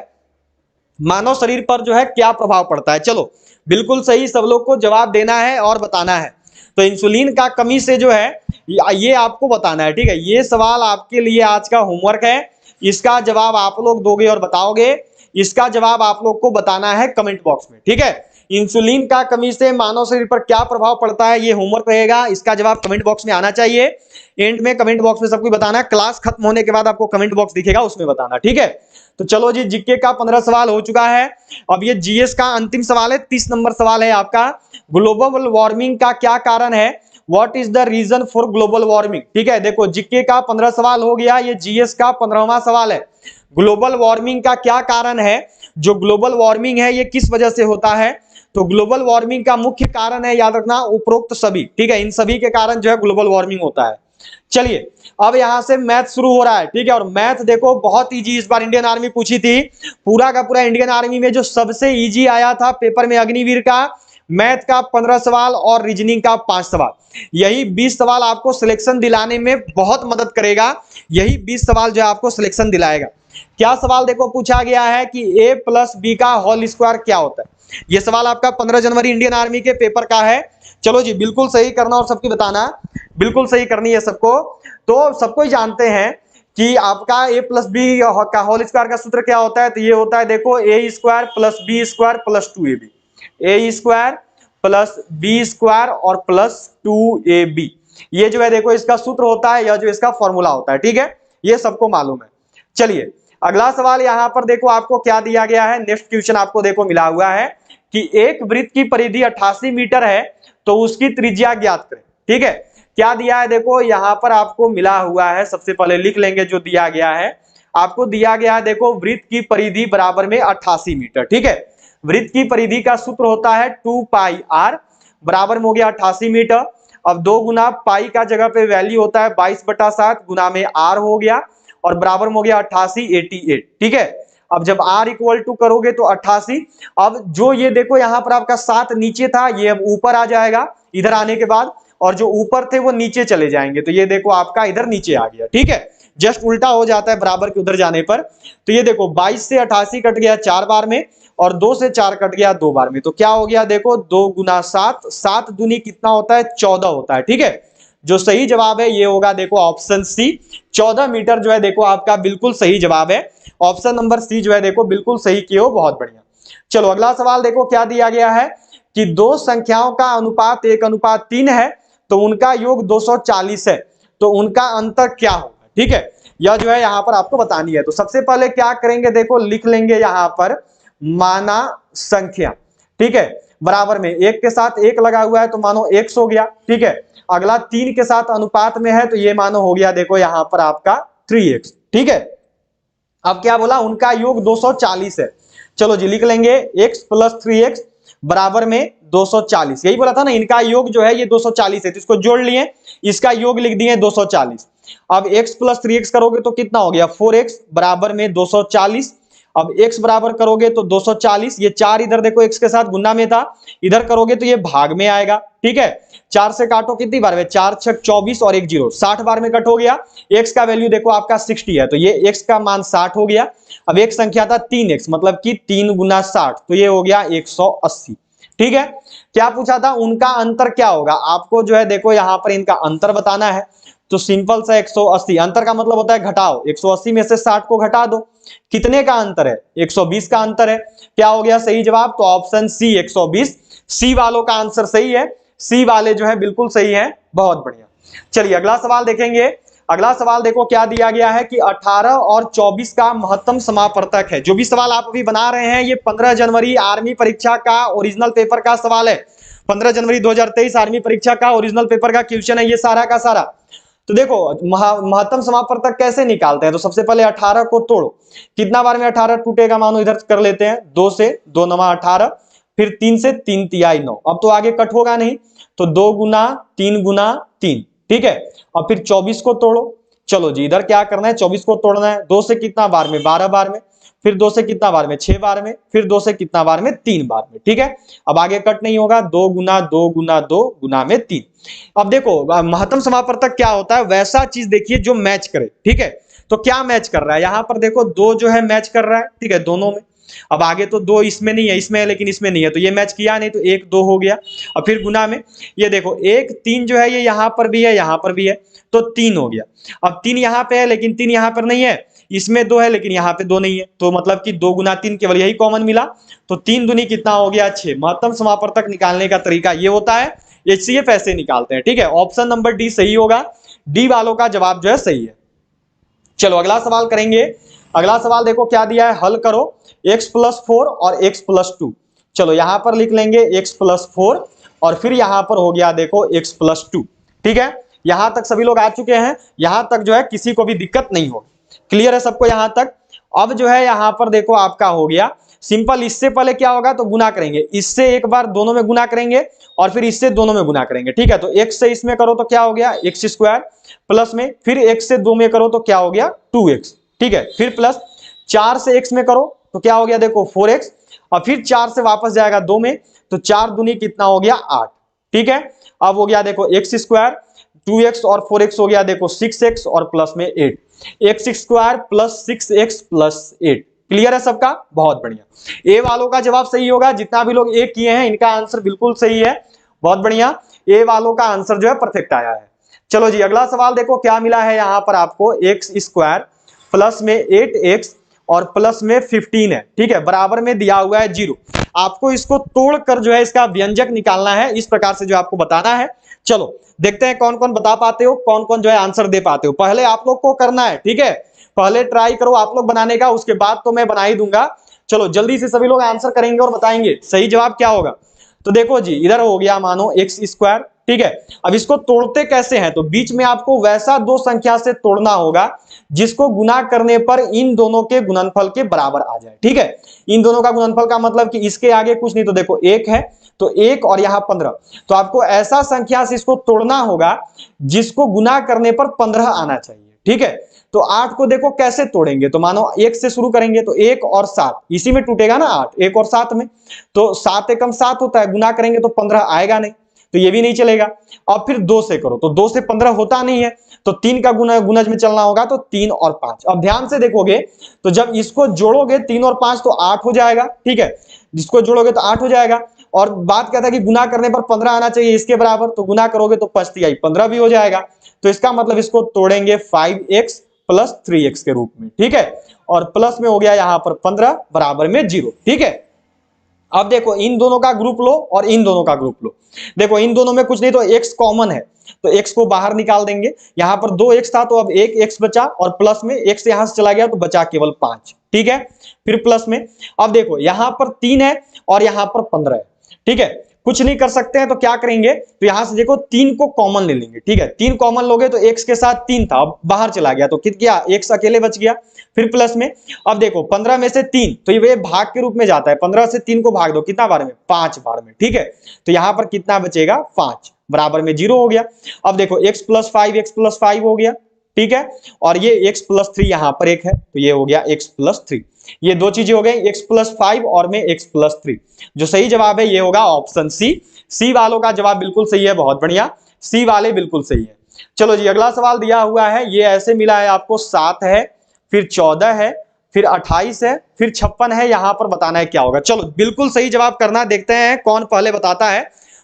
मानव शरीर पर जो है क्या प्रभाव पड़ता है। चलो बिल्कुल सही, सब लोग को जवाब देना है और बताना है। तो इंसुलिन का कमी से जो है ये आपको बताना है, ठीक है। ये सवाल आपके लिए आज का होमवर्क है, इसका जवाब आप लोग दोगे और बताओगे। इसका जवाब आप लोग को बताना है कमेंट बॉक्स में, ठीक है। इंसुलिन का कमी से मानव शरीर पर क्या प्रभाव पड़ता है, ये होमवर्क रहेगा, इसका जवाब कमेंट बॉक्स में आना चाहिए। एंड में कमेंट बॉक्स में सब कुछ बताना है, क्लास खत्म होने के बाद आपको कमेंट बॉक्स दिखेगा उसमें बताना, ठीक है। तो चलो जी, जीके का 15 सवाल हो चुका है। अब ये जीएस का अंतिम सवाल है, 30 नंबर सवाल है आपका। ग्लोबल वार्मिंग का क्या कारण है, what is the reason for global warming, ठीक है। देखो जीके का 15 सवाल हो गया, ये जीएस का 15वां सवाल है। ग्लोबल वार्मिंग का क्या कारण है, जो ग्लोबल वार्मिंग है ये किस वजह से होता है। तो ग्लोबल वार्मिंग का मुख्य कारण है, याद रखना, उपरोक्त सभी, ठीक है। इन सभी के कारण जो है ग्लोबल वार्मिंग होता है। चलिए अब यहां से मैथ शुरू हो रहा है, ठीक है। और मैथ देखो बहुत इजी इस बार इंडियन आर्मी पूछी थी, पूरा का पूरा इंडियन आर्मी में जो सबसे इजी आया था पेपर में अग्निवीर का, मैथ का 15 सवाल और रीजनिंग का 5 सवाल। यही 20 सवाल आपको सिलेक्शन दिलाने में बहुत मदद करेगा, यही 20 सवाल जो है आपको सिलेक्शन दिलाएगा। क्या सवाल देखो पूछा गया है कि a + b का होल स्क्वायर क्या होता है। यह सवाल आपका 15 जनवरी इंडियन आर्मी के पेपर का है। चलो जी बिल्कुल सही करना और सबको बताना, बिल्कुल सही करनी है सबको। तो सबको ही जानते हैं कि आपका a + b का होल स्क्वायर का सूत्र क्या होता है। तो ये होता है देखो a² + b² + 2ab, a² + b² और +2ab, ये जो है देखो इसका सूत्र होता है या जो इसका फॉर्मूला होता है, ठीक है। ये सबको मालूम है। चलिए अगला सवाल यहां पर देखो आपको क्या दिया गया है, नेक्स्ट क्वेश्चन आपको देखो मिला हुआ है कि एक वृत्त की परिधि 88 मीटर है तो उसकी त्रिज्या ज्ञात करें, ठीक है। क्या दिया है देखो यहां पर आपको मिला हुआ है, सबसे पहले लिख लेंगे जो दिया गया है। आपको दिया गया है देखो वृत्त की परिधि बराबर में 88 मीटर, ठीक है। वृत्त की परिधि का सूत्र होता है 2πr, बराबर में हो गया 88 मीटर। अब 2 गुना पाई का जगह पे वैल्यू होता है 22/7 गुना में r हो गया और बराबर में हो गया 88, ठीक है। अब जब r = करोगे तो 88, अब जो ये देखो यहां पर आपका 7 नीचे था, ये अब ऊपर आ जाएगा इधर आने के बाद, और जो ऊपर थे वो नीचे चले जाएंगे, तो ये देखो आपका इधर नीचे आ गया, ठीक है। जस्ट उल्टा हो जाता है बराबर के उधर जाने पर। तो ये देखो 22 से 88 कट गया 4 बार में और 2 से 4 कट गया 2 बार में, तो क्या हो गया देखो 2 गुना 7, 7 दूनी कितना होता है 14 होता है, ठीक है। जो सही जवाब है ये होगा देखो ऑप्शन सी, 14 मीटर जो है देखो आपका बिल्कुल सही जवाब है। ऑप्शन नंबर सी जो है देखो बिल्कुल सही किए हो, बहुत बढ़िया। चलो अगला सवाल देखो क्या दिया गया है कि दो संख्याओं का अनुपात 1:3 है तो उनका योग 240 है, तो उनका अंतर क्या होगा, ठीक है। यह जो है यहां पर आपको बतानी है। तो सबसे पहले क्या करेंगे देखो लिख लेंगे यहां पर माना संख्या, ठीक है। बराबर में 1 के साथ 1 लगा हुआ है तो मानो x हो गया, ठीक है। अगला 3 के साथ अनुपात में है तो ये मानो हो गया देखो यहां पर आपका 3x, ठीक है। अब क्या बोला, उनका योग 240 है। चलो जी लिख लेंगे x + 3x बराबर में 240, यही बोला था ना, इनका योग जो है ये 240 है, तो इसको जोड़ लिए, इसका योग लिख दिए 240। अब x + 3x करोगे तो कितना हो गया 4x बराबर में 240। अब x बराबर करोगे तो 240, ये 4 इधर देखो x के साथ गुना में था, इधर करोगे तो ये भाग में आएगा, ठीक है। 4 से काटो कितनी बार में, 4 × 6 = 24 और 1 0, 60 बार में कट हो गया। x का वैल्यू देखो आपका 60 है तो ये x का मान 60 हो गया। अब एक संख्या था 3x, मतलब कि 3 गुना 60, तो ये हो गया 180, ठीक है। क्या पूछा था, उनका अंतर क्या होगा, आपको जो है देखो यहां पर इनका अंतर बताना है। तो सिंपल सा 180, अंतर का मतलब होता है घटाओ, 180 में से 60 को घटा दो, कितने का अंतर है 120 का अंतर है। क्या हो गया सही जवाब, तो ऑप्शन सी 120, सी वालों का आंसर सही है, सी वाले जो है बिल्कुल सही है, बहुत बढ़िया। चलिए अगला सवाल देखेंगे। अगला सवाल देखो क्या दिया गया है कि 18 और 24 का महत्तम समापवर्तक है। जो भी सवाल आप अभी बना रहे हैं ये 15 जनवरी आर्मी परीक्षा का ओरिजिनल पेपर का सवाल है। 15 जनवरी 2023 आर्मी परीक्षा का ओरिजिनल पेपर का क्वेश्चन है ये सारा का सारा। तो देखो महत्तम समापवर्तक कैसे निकालते हैं, तो सबसे पहले 18 को तोड़ो, कितना बार में 18 टूटेगा, मानो इधर कर लेते हैं 2 से 2 9 18, फिर 3 से 3 तिहाई 9, अब तो आगे कट होगा नहीं, तो 2 गुना 3 गुना 3, ठीक है। और फिर 24 को तोड़ो, चलो जी इधर क्या करना है, 24 को तोड़ना है, 2 से कितना बार में 12 बार में, फिर 2 से कितना बार में 6 बार में, फिर 2 से कितना बार में 3 बार में, ठीक है। अब आगे कट नहीं होगा, 2 गुना 2 गुना 2 गुना में 3। अब देखो महत्तम समापवर्तक क्या होता है, वैसा चीज देखिए जो मैच करे, ठीक है। तो क्या मैच कर रहा है, यहां पर देखो 2 जो है मैच कर रहा है, ठीक है, दोनों में। अब आगे तो 2 इसमें नहीं है, इसमें है लेकिन इसमें नहीं है, तो ये मैच किया नहीं, तो 1 2 हो गया। और फिर गुना में ये देखो 1 3 जो है ये यहां पर भी है, यहां पर भी है, तो 3 हो गया। अब 3 यहां पे है लेकिन 3 यहां पर नहीं है, इसमें 2 है लेकिन यहां पे 2 नहीं है, तो मतलब कि 2 गुना 3 केवल यही कॉमन मिला, तो 3 दूनी कितना हो गया 6। महत्तम समापवर्तक निकालने का तरीका ये होता है, एचसीएफ ऐसे निकालते हैं, ठीक है। ऑप्शन नंबर डी सही होगा, डी वालों का जवाब जो है सही है। चलो अगला सवाल करेंगे। अगला सवाल देखो क्या दिया है, हल करो x + 4 और x + 2। चलो यहां पर लिख लेंगे x + 4 और फिर यहां पर हो गया देखो x + 2, ठीक है। यहां तक सभी लोग आ चुके हैं, यहां तक जो है किसी को भी दिक्कत नहीं होगी, क्लियर है सबको यहां तक। अब जो है यहां पर देखो आपका हो गया सिंपल, इससे पहले क्या होगा तो गुना करेंगे, इससे एक बार दोनों में गुना करेंगे और फिर इससे दोनों में गुना करेंगे, ठीक है। तो x से इसमें करो तो क्या हो गया x² प्लस में, फिर x से 2 में करो तो क्या हो गया 2x, ठीक है। फिर प्लस 4 से x में करो तो क्या हो गया देखो 4x, और फिर 4 से वापस जाएगा 2 में, तो 4 दूनी कितना हो गया 8, ठीक है। अब हो गया देखो x² 2x और 4x हो गया देखो 6x और प्लस में 8, x² plus 6x plus 8, clear है सबका, बहुत बढ़िया। ए वालों का जवाब सही होगा, जितना भी लोग ए किए हैं इनका आंसर बिल्कुल सही है, बहुत बढ़िया, ए वालों का आंसर जो है परफेक्ट आया है। चलो जी अगला सवाल देखो क्या मिला है यहां पर आपको, x² प्लस में 8x और प्लस में 15 है, ठीक है, बराबर में दिया हुआ है 0। आपको इसको तोड़कर जो है इसका व्यंजक निकालना है, इस प्रकार से जो आपको बताना है। चलो देखते हैं कौन कौन बता पाते हो, कौन कौन जो है आंसर दे पाते हो। पहले आप लोग को करना है, ठीक है, पहले ट्राई करो आप लोग बनाने का, उसके बाद तो मैं बना ही दूंगा। चलो जल्दी से सभी लोग आंसर करेंगे और बताएंगे सही जवाब क्या होगा। तो देखो जी इधर हो गया मानो x², ठीक है। अब इसको तोड़ते कैसे हैं, तो बीच में आपको वैसा 2 संख्या से तोड़ना होगा जिसको गुना करने पर इन दोनों के गुणनफल के बराबर आ जाए, ठीक है। इन दोनों का गुणनफल का मतलब कि इसके आगे कुछ नहीं, तो देखो 1 है तो 1 और यहां 15, तो आपको ऐसा संख्या से इसको तोड़ना होगा जिसको गुना करने पर 15 आना चाहिए, ठीक है। तो 8 को देखो कैसे तोड़ेंगे, तो मानो 1 से शुरू करेंगे तो 1 और 7 इसी में टूटेगा ना 8, 1 और 7 में, तो 7 एकम 7 होता है, गुना करेंगे तो 15 आएगा नहीं, तो ये भी नहीं चलेगा। अब फिर 2 से करो तो 2 से 15 होता नहीं है, तो 3 का गुणज में चलना होगा, तो 3 और 5। अब ध्यान से देखोगे तो जब इसको जोड़ोगे 3 और 5 तो 8 हो जाएगा, ठीक है, जिसको जोड़ोगे तो 8 हो जाएगा। और बात क्या था कि गुना करने पर 15 आना चाहिए इसके बराबर, तो गुना करोगे तो 5 तिहाई 15 भी हो जाएगा, तो इसका मतलब इसको तोड़ेंगे 5x प्लस 3x के रूप में, ठीक है। और प्लस में हो गया यहां पर 15 बराबर में 0, ठीक है। अब देखो इन दोनों का ग्रुप लो और इन दोनों का ग्रुप लो, देखो इन दोनों में कुछ नहीं तो x कॉमन है, तो x को बाहर निकाल देंगे, यहां पर 2x था तो अब 1x बचा, और प्लस में x यहां से चला गया तो बचा केवल 5, ठीक है। फिर प्लस में अब देखो यहां पर 3 है और यहां पर 15 है, ठीक है, कुछ नहीं कर सकते हैं तो क्या करेंगे, तो यहां से देखो 3 को कॉमन ले लेंगे, ठीक है, 3 कॉमन लोगे तो x के साथ 3 था, अब बाहर चला गया तो कित गया, x अकेले बच गया। फिर प्लस में अब देखो 15 में से 3 तो ये भाग के रूप में जाता है, 15 से 3 को भाग दो कितना बार में, 5 बार में, ठीक है। तो यहां पर कितना बचेगा 5 बराबर में 0 हो गया। अब देखो x + 5 हो गया, ठीक है, और ये x + 3 यहां पर एक है, तो ये हो गया x + 3, ये दो चीजें हो गई, x + 5 और में x + 3। जो सही जवाब है ये होगा ऑप्शन सी वालों का जवाब बिल्कुल सही है, बहुत बढ़िया, सी वाले बिल्कुल सही है। चलो जी अगला सवाल दिया हुआ है, ये ऐसे मिला है आपको, 7 है, फिर 14 है, फिर 28 है, फिर 56 है, यहां पर बताना है क्या होगा। चलो बिल्कुल सही जवाब करना, देखते हैं कौन पहले बताता है।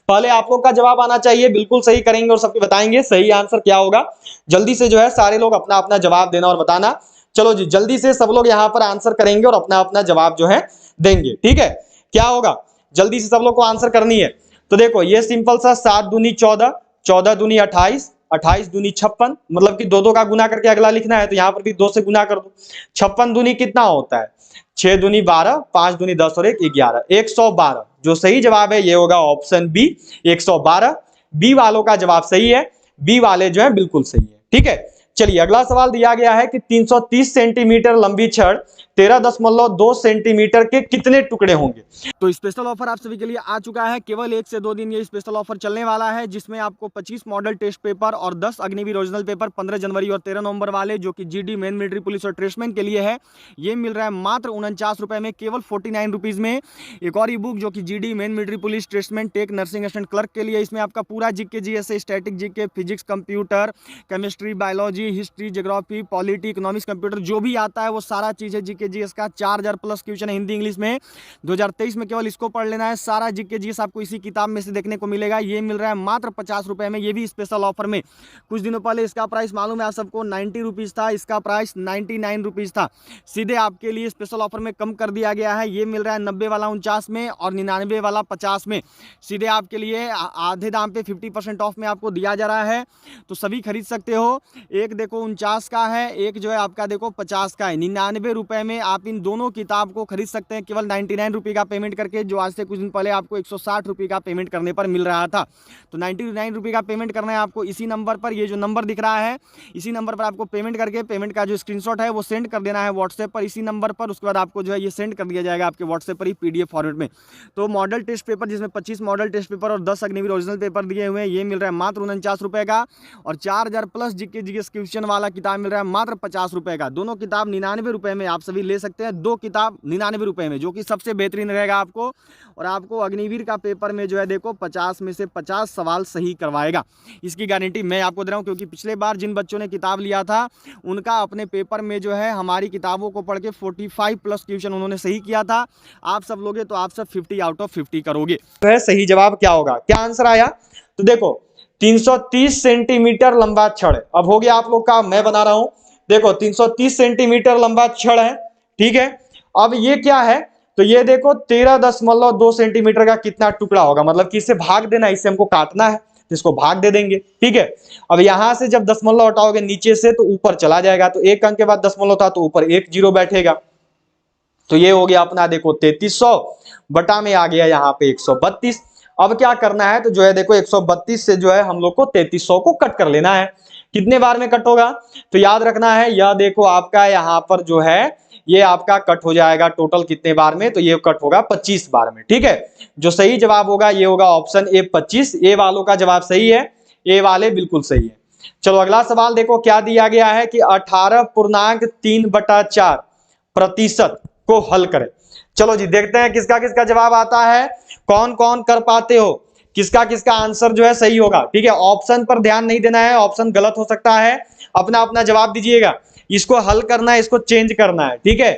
पहले आप लोग का जवाब आना चाहिए, बिल्कुल सही करेंगे और सबको बताएंगे सही आंसर क्या होगा। जल्दी से जो है सारे लोग अपना अपना जवाब देना और बताना। चलो जी जल्दी से सब लोग यहाँ पर आंसर करेंगे और अपना अपना जवाब जो है देंगे, ठीक है। क्या होगा, जल्दी से सब लोग को आंसर करनी है। तो देखो ये सिंपल सा 7 दूनी 14, 14 दूनी 28, 28 दूनी 56, मतलब कि दो दो का गुना करके अगला लिखना है, तो यहाँ पर भी 2 से गुना कर दो। 56 दूनी कितना होता है, 6 दूनी 12, 5 दूनी 10 और 1 11, 112। जो सही जवाब है ये होगा ऑप्शन बी, 112। बी वालों का जवाब सही है, बी वाले जो है बिल्कुल सही है। ठीक है, चलिए अगला सवाल दिया गया है कि 330 सेंटीमीटर लंबी छड़ 13.2 सेंटीमीटर के कितने टुकड़े होंगे। तो स्पेशल ऑफर आप सभी के लिए आ चुका है। केवल 1 से 2 दिन ये स्पेशल ऑफर चलने वाला है, जिसमें आपको 25 मॉडल टेस्ट पेपर और 10 अग्निवीर ओरिजिनल पेपर 15 जनवरी और 13 नवंबर वाले, जो कि जीडी मेन मिलिट्री पुलिस और ट्रेसमैन के लिए है, ये मिल रहा है मात्र 49 रुपए में, केवल 49 रुपीज में। एक और ई बुक जो कि GD men military police tradesman tech nursing assistant clerk के लिए, इसमें आपका पूरा GK GS, static GK, physics, computer, chemistry, biology, history, geography, polity, economics, computer जो भी आता है वो सारा चीज है जीके जीएस का। 4000 प्लस क्वेश्चन है हिंदी इंग्लिश में। 2023 में केवल इसको पढ़ लेना है, सारा जीके जीएस आपको इसी किताब में से देखने को मिलेगा। ये मिल रहा है मात्र 50 रुपए में, ये भी स्पेशल ऑफर में। कुछ दिनों पहले इसका प्राइस मालूम है आप सबको 90 रुपीज था, इसका प्राइस 99 रुपीज था। सीधे आपके लिए स्पेशल ऑफर में कम कर दिया गया है। ये मिल रहा है 90 वाला 49 में और 99 वाला 50 में। सीधे आपके लिए आधे दाम पे 50% ऑफ में आपको दिया जा रहा है, तो सभी खरीद सकते हो। एक देखो 49 का है, एक जो है आपका देखो 50 का है। 99 रुपए में आप इन दोनों किताब को खरीद सकते हैं केवल 99 रुपये का पेमेंट करके, जो आज से कुछ दिन पहले आपको 160 रुपये का पेमेंट करने पर मिल रहा था। तो 99 रुपये का पेमेंट करना है आपको इसी नंबर पर, ये जो नंबर दिख रहा है इसी नंबर पर आपको पेमेंट करके पेमेंट का जो स्क्रीनशॉट है वो सेंड कर देना है व्हाट्सएप पर इसी नंबर पर। उसके बाद आपको जो है ये सेंड कर दिया जाएगा आपके व्हाट्सएप पर ही PDF फॉर्मेट में। तो मॉडल टेस्ट पेपर जिसमें 25 मॉडल टेस्ट पेपर और 10 अग्निवीर ओरिजिनल पेपर दिए हुए हैं, ये मिल रहा है मात्र 49 रुपये का। और 4000 प्लस जीके जीएस क्वेश्चन वाला किताब मिल रहा है मात्र 50 रुपये का। दोनों किताब 99 रुपये में आप सभी ले सकते हैं, 2 किताब 99 रुपये में, जो कि सबसे बेहतरीन रहेगा आपको। और आपको अग्निवीर का पेपर में जो है देखो 50 में से 50 सवाल सही करवाएगा, इसकी गारंटी मैं आपको दे रहा हूँ। क्योंकि पिछले बार जिन बच्चों ने किताब लिया था उनका अपने पेपर में जो है हमारी किताबों को पढ़ के 45 प्लस क्वेश्चन उन्होंने सही किया था। आप सब लोगे तो आप सब 50 आउट ऑफ 50 करोगे। तो है सही जवाब क्या होगा, क्या आंसर आया, तो देखो 330 सेंटीमीटर लंबा छड़। अब हो गया आप लोग का, मैं बना रहा हूं। देखो 330 सेंटीमीटर लंबा छड़ है, ठीक है। अब ये क्या है, तो ये देखो 13.2 सेंटीमीटर का कितना टुकड़ा होगा, मतलब कि इसे भाग देना, इसे हमको काटना है तो इसको भाग दे देंगे, ठीक है। अब यहां से जब दशमलव हटाओगे नीचे से तो ऊपर चला जाएगा, तो एक अंक के बाद दशमलव था तो ऊपर एक जीरो बैठेगा। तो ये हो गया अपना देखो 3300 बटा में आ गया यहाँ पे 132। अब क्या करना है, तो जो है देखो 132 से जो है हम लोग को 3300 को कट कर लेना है। कितने बार में कट होगा, तो याद रखना है, यह देखो आपका यहाँ पर जो है ये आपका कट हो जाएगा टोटल कितने बार में, तो ये कट होगा 25 बार में, ठीक है। जो सही जवाब होगा ये होगा ऑप्शन ए 25। ए वालों का जवाब सही है, ए वाले बिल्कुल सही है। चलो अगला सवाल देखो क्या दिया गया है कि 18.3/4% को हल करें। चलो जी देखते हैं किसका किसका जवाब आता है, कौन कौन कर पाते हो, किसका किसका आंसर जो है सही होगा, ठीक है। ऑप्शन पर ध्यान नहीं देना है, ऑप्शन गलत हो सकता है, अपना अपना जवाब दीजिएगा। इसको हल करना है, इसको चेंज करना है, ठीक है।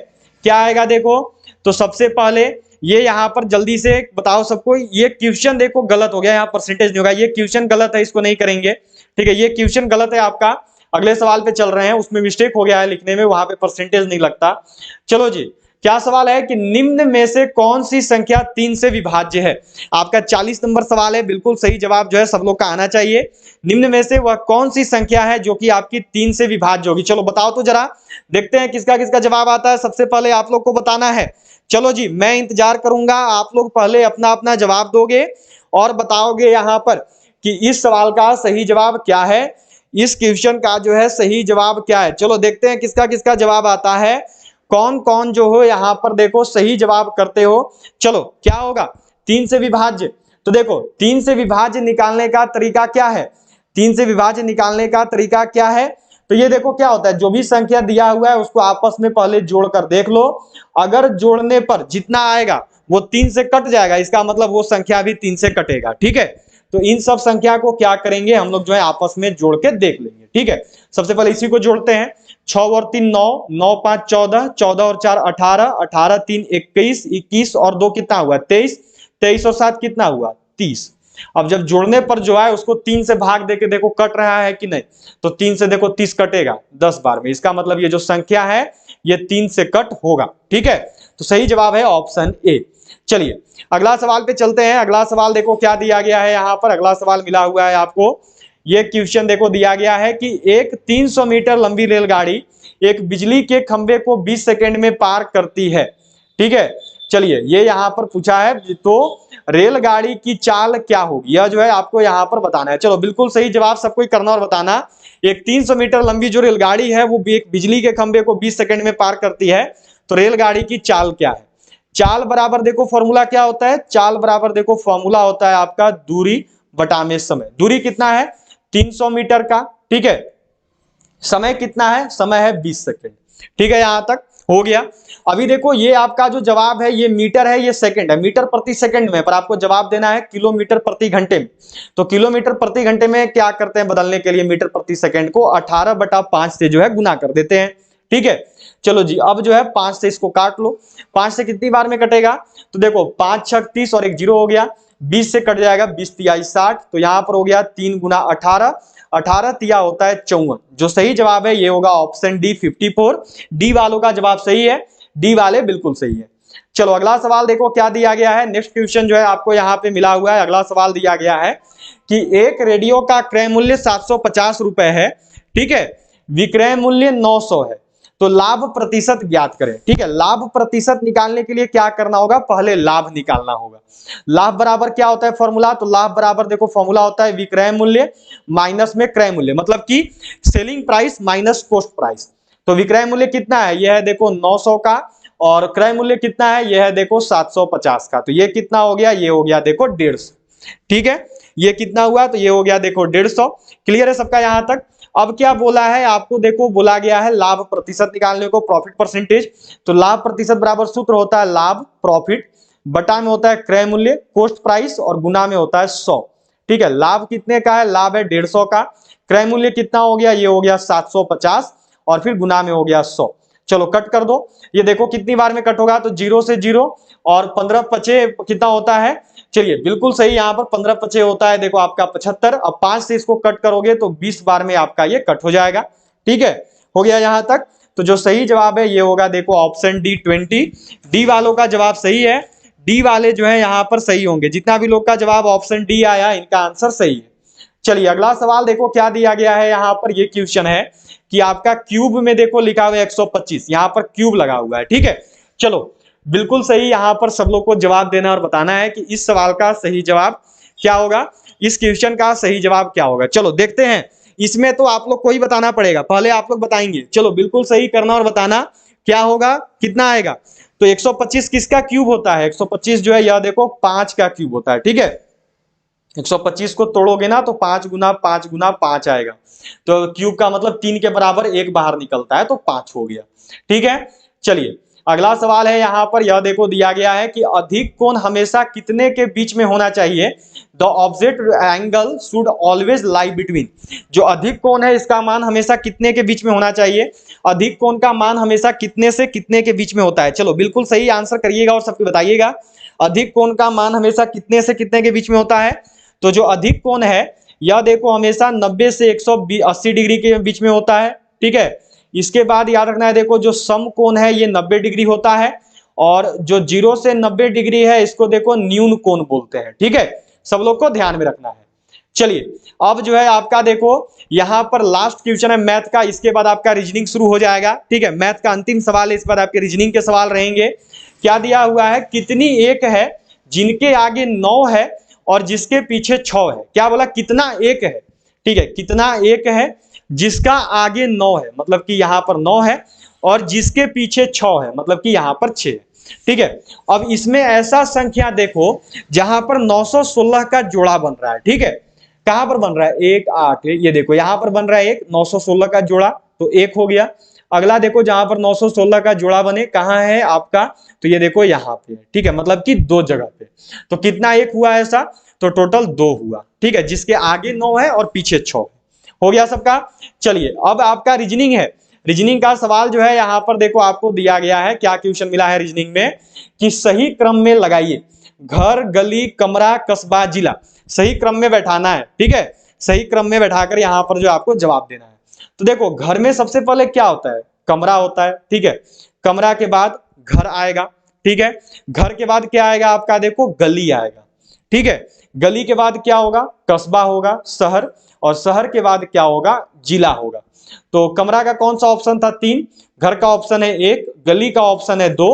क्या आएगा देखो, तो सबसे पहले ये यहां पर जल्दी से बताओ सबको, ये क्वेश्चन देखो गलत हो गया, यहाँ परसेंटेज नहीं होगा, ये क्वेश्चन गलत है, इसको नहीं करेंगे, ठीक है। ये क्वेश्चन गलत है आपका, अगले सवाल पे चल रहे हैं, उसमें मिस्टेक हो गया है लिखने में, वहां पे परसेंटेज नहीं लगता। चलो जी क्या सवाल है कि निम्न में से कौन सी संख्या 3 से विभाज्य है। आपका 40 नंबर सवाल है, बिल्कुल सही जवाब जो है सब लोग का आना चाहिए। निम्न में से वह कौन सी संख्या है जो कि आपकी 3 से विभाज्य होगी। चलो बताओ तो जरा, देखते हैं किसका किसका जवाब आता है। सबसे पहले आप लोग को बताना है। चलो जी मैं इंतजार करूंगा, आप लोग पहले अपना अपना जवाब दोगे और बताओगे यहाँ पर कि इस सवाल का सही जवाब क्या है, इस क्वेश्चन का जो है सही जवाब क्या है। चलो देखते हैं किसका किसका जवाब आता है, कौन कौन जो हो यहाँ पर देखो सही जवाब करते हो। चलो क्या होगा 3 से विभाज्य, तो देखो 3 से विभाज्य निकालने का तरीका क्या है, 3 से विभाज्य निकालने का तरीका क्या है, तो ये देखो क्या होता है, जो भी संख्या दिया हुआ है उसको आपस में पहले जोड़कर देख लो, अगर जोड़ने पर जितना आएगा वो 3 से कट जाएगा, इसका मतलब वो संख्या भी 3 से कटेगा, ठीक है। तो इन सब संख्या को क्या करेंगे हम लोग जो है आपस में जोड़ के देख लेंगे, ठीक है। सबसे पहले इसी को जोड़ते हैं, 6 और 3 9, 9 5 14, 14 और 4 18, 18 3 21, 21 और 2 कितना हुआ 23, 23 और 7 कितना हुआ 30। अब जब जोड़ने पर जो है उसको 3 से भाग देके देखो कट रहा है कि नहीं, तो 3 से देखो 30 कटेगा 10 बार में, इसका मतलब ये जो संख्या है ये 3 से कट होगा, ठीक है। तो सही जवाब है ऑप्शन ए। चलिए अगला सवाल पे चलते हैं। अगला सवाल देखो क्या दिया गया है यहाँ पर, अगला सवाल मिला हुआ है आपको, ये क्वेश्चन देखो दिया गया है कि एक 300 मीटर लंबी रेलगाड़ी एक बिजली के खंभे को 20 सेकंड में पार करती है। ठीक है, चलिए ये यहां पर पूछा है, तो रेलगाड़ी की चाल क्या होगी, यह जो है आपको यहां पर बताना है। चलो बिल्कुल सही जवाब सबको करना और बताना। एक 300 मीटर लंबी जो रेलगाड़ी है वो एक बिजली के खंभे को 20 सेकंड में पार करती है, तो रेलगाड़ी की चाल क्या है। चाल बराबर देखो फॉर्मूला क्या होता है, चाल बराबर देखो फॉर्मूला होता है आपका दूरी बटा में समय। दूरी कितना है 300 मीटर का, ठीक है, समय कितना है, समय है 20 सेकंड। ठीक है, यहां तक हो गया। अभी देखो ये आपका जो जवाब है ये मीटर है, ये सेकंड है, मीटर प्रति सेकंड में, पर आपको जवाब देना है किलोमीटर प्रति घंटे में। तो किलोमीटर प्रति घंटे में क्या करते हैं बदलने के लिए, मीटर प्रति सेकंड को 18/5 से जो है गुना कर देते हैं। ठीक है, चलो जी, अब जो है 5 से इसको काट लो। 5 से कितनी बार में कटेगा, तो देखो 5 6 30 और एक 0 हो गया, 20 से कट जाएगा, 20 तिया 60, तो यहां पर हो गया 3 गुना 18, 18 तिया होता है 54। जो सही जवाब है ये होगा ऑप्शन डी 54। डी वालों का जवाब सही है, डी वाले बिल्कुल सही है। चलो अगला सवाल देखो क्या दिया गया है। नेक्स्ट क्वेश्चन जो है आपको यहाँ पे मिला हुआ है। अगला सवाल दिया गया है कि एक रेडियो का क्रय मूल्य 750 रुपए है, ठीक है, विक्रय मूल्य 900 है, तो लाभ प्रतिशत ज्ञात करें। ठीक है, लाभ प्रतिशत निकालने के लिए क्या करना होगा, पहले लाभ निकालना होगा। लाभ बराबर क्या होता है फॉर्मूला, तो लाभ बराबर देखो फॉर्मूला होता है विक्रय मूल्य माइनस में क्रय मूल्य, मतलब कि selling price minus cost price. तो विक्रय मूल्य कितना है, यह है देखो 900 का, और क्रय मूल्य कितना है, यह है देखो 750 का, तो ये कितना हो गया, ये हो गया देखो 150। ठीक है, ये कितना हुआ, तो ये हो गया देखो 150। क्लियर है सबका यहां तक। अब क्या बोला है आपको, देखो बोला गया है लाभ प्रतिशत निकालने को, प्रॉफिट परसेंटेज। तो लाभ प्रतिशत बराबर सूत्र होता है लाभ प्रॉफिट, बटा में होता है क्रय मूल्य कॉस्ट प्राइस, और गुना में होता है 100। ठीक है, लाभ कितने का है, लाभ है 150 का, क्रय मूल्य कितना हो गया, ये हो गया 750, और फिर गुना में हो गया 100। चलो कट कर दो, ये देखो कितनी बार में कट होगा, तो 0 से 0, और 15 पचे कितना होता है, चलिए बिल्कुल सही, यहां पर 15 पचे होता है देखो आपका 75। अब 5 से इसको कट करोगे तो 20 बार में आपका ये कट हो जाएगा। ठीक है, हो गया यहां तक। तो जो सही जवाब है ये होगा देखो ऑप्शन डी 20। डी वालों का जवाब सही है, डी वाले जो है यहां पर सही होंगे। जितना भी लोग का जवाब ऑप्शन डी आया इनका आंसर सही है। चलिए अगला सवाल देखो क्या दिया गया है। यहां पर ये क्वेश्चन है कि आपका क्यूब में देखो लिखा हुआ है 125, यहां पर क्यूब लगा हुआ है। ठीक है, चलो बिल्कुल सही, यहां पर सब लोग को जवाब देना और बताना है कि इस सवाल का सही जवाब क्या होगा, इस क्वेश्चन का सही जवाब क्या होगा। चलो देखते हैं, इसमें तो आप लोग को ही बताना पड़ेगा, पहले आप लोग बताएंगे। चलो बिल्कुल सही करना और बताना क्या होगा, कितना आएगा। तो 125 किसका क्यूब होता है, 125 जो है यह देखो 5 का क्यूब होता है। ठीक है, 125 को तोड़ोगे ना तो 5 गुना 5 गुना 5 आएगा, तो क्यूब का मतलब 3 के बराबर 1 बाहर निकलता है, तो 5 हो गया। ठीक है, चलिए अगला सवाल है। यहां पर यह देखो दिया गया है कि अधिक कोण हमेशा कितने के बीच में होना चाहिए, the object angle should always lie between. जो अधिक कोण है इसका मान हमेशा कितने के बीच में होना चाहिए, अधिक कोण का मान हमेशा कितने से कितने के बीच में होता है। चलो बिल्कुल सही आंसर करिएगा और सबको बताइएगा, अधिक कोण का मान हमेशा कितने से कितने के बीच में होता है। तो जो अधिक कोण है यह देखो हमेशा 90 से 180 डिग्री के बीच में होता है। ठीक है, इसके बाद याद रखना है देखो जो सम कोण है ये 90 डिग्री होता है, और जो 0 से 90 डिग्री है इसको देखो न्यून कोण बोलते हैं। ठीक है, सब लोग को ध्यान में रखना है। चलिए अब जो है आपका देखो यहां पर लास्ट क्वेश्चन है मैथ का, इसके बाद आपका रीजनिंग शुरू हो जाएगा। ठीक है, मैथ का अंतिम सवाल है, इसके बाद आपके रीजनिंग के सवाल रहेंगे। क्या दिया हुआ है, कितनी एक है जिनके आगे 9 है और जिसके पीछे 6 है। क्या बोला, कितना एक है। ठीक है, कितना एक है जिसका आगे 9 है, मतलब कि यहां पर 9 है, और जिसके पीछे 6 है, मतलब कि यहां पर 6 है। ठीक है, अब इसमें ऐसा संख्या देखो जहां पर 916 का जोड़ा बन रहा है। ठीक है, कहां पर बन रहा है, 1 8, ये देखो यहां पर बन रहा है 1 916 का जोड़ा, तो 1 हो गया। अगला देखो जहां पर 916 का जोड़ा बने कहां है आपका, तो ये देखो यहां पे। ठीक है, मतलब कि 2 जगह पे, तो कितना एक हुआ ऐसा, तो टोटल 2 हुआ। ठीक है, जिसके आगे 9 है और पीछे 6 हो गया सबका। चलिए अब आपका रीजनिंग है, रीजनिंग का सवाल जो है यहां पर देखो आपको दिया गया है, क्या क्वेश्चन मिला है रीजनिंग में, कि सही क्रम में लगाइए, घर गली कमरा कस्बा जिला, सही क्रम में बैठाना है। ठीक है, सही क्रम में बैठाकर यहां पर जो आपको जवाब देना है। तो देखो घर में सबसे पहले क्या होता है, कमरा होता है। ठीक है, कमरा के बाद घर आएगा। ठीक है, घर के बाद क्या आएगा आपका देखो गली आएगा। ठीक है, गली के बाद क्या होगा, कस्बा होगा, शहर, और शहर के बाद क्या होगा, जिला होगा। तो कमरा का कौन सा ऑप्शन था, 3, घर का ऑप्शन है 1, गली का ऑप्शन है 2,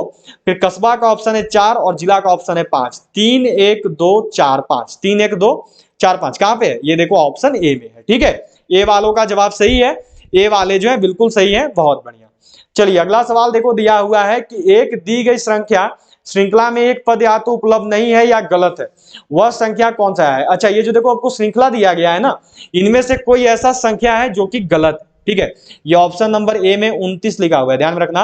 फिर कस्बा का ऑप्शन है 4 और जिला का ऑप्शन है 5। 3 1 2 4 5, 3 1 2 4 5 कहां पे है, ये देखो ऑप्शन ए में है। ठीक है, ए वालों का जवाब सही है, ए वाले जो है बिल्कुल सही है, बहुत बढ़िया। चलिए अगला सवाल देखो, दिया हुआ है कि एक दी गई श्रृंखला में एक पद या तो उपलब्ध नहीं है या गलत है, वह संख्या कौन सा है। अच्छा, ये जो देखो आपको श्रृंखला दिया गया है ना, इनमें से कोई ऐसा संख्या है जो कि गलत है। ठीक है, ये ऑप्शन नंबर ए में 29 लिखा हुआ है, ध्यान में रखना,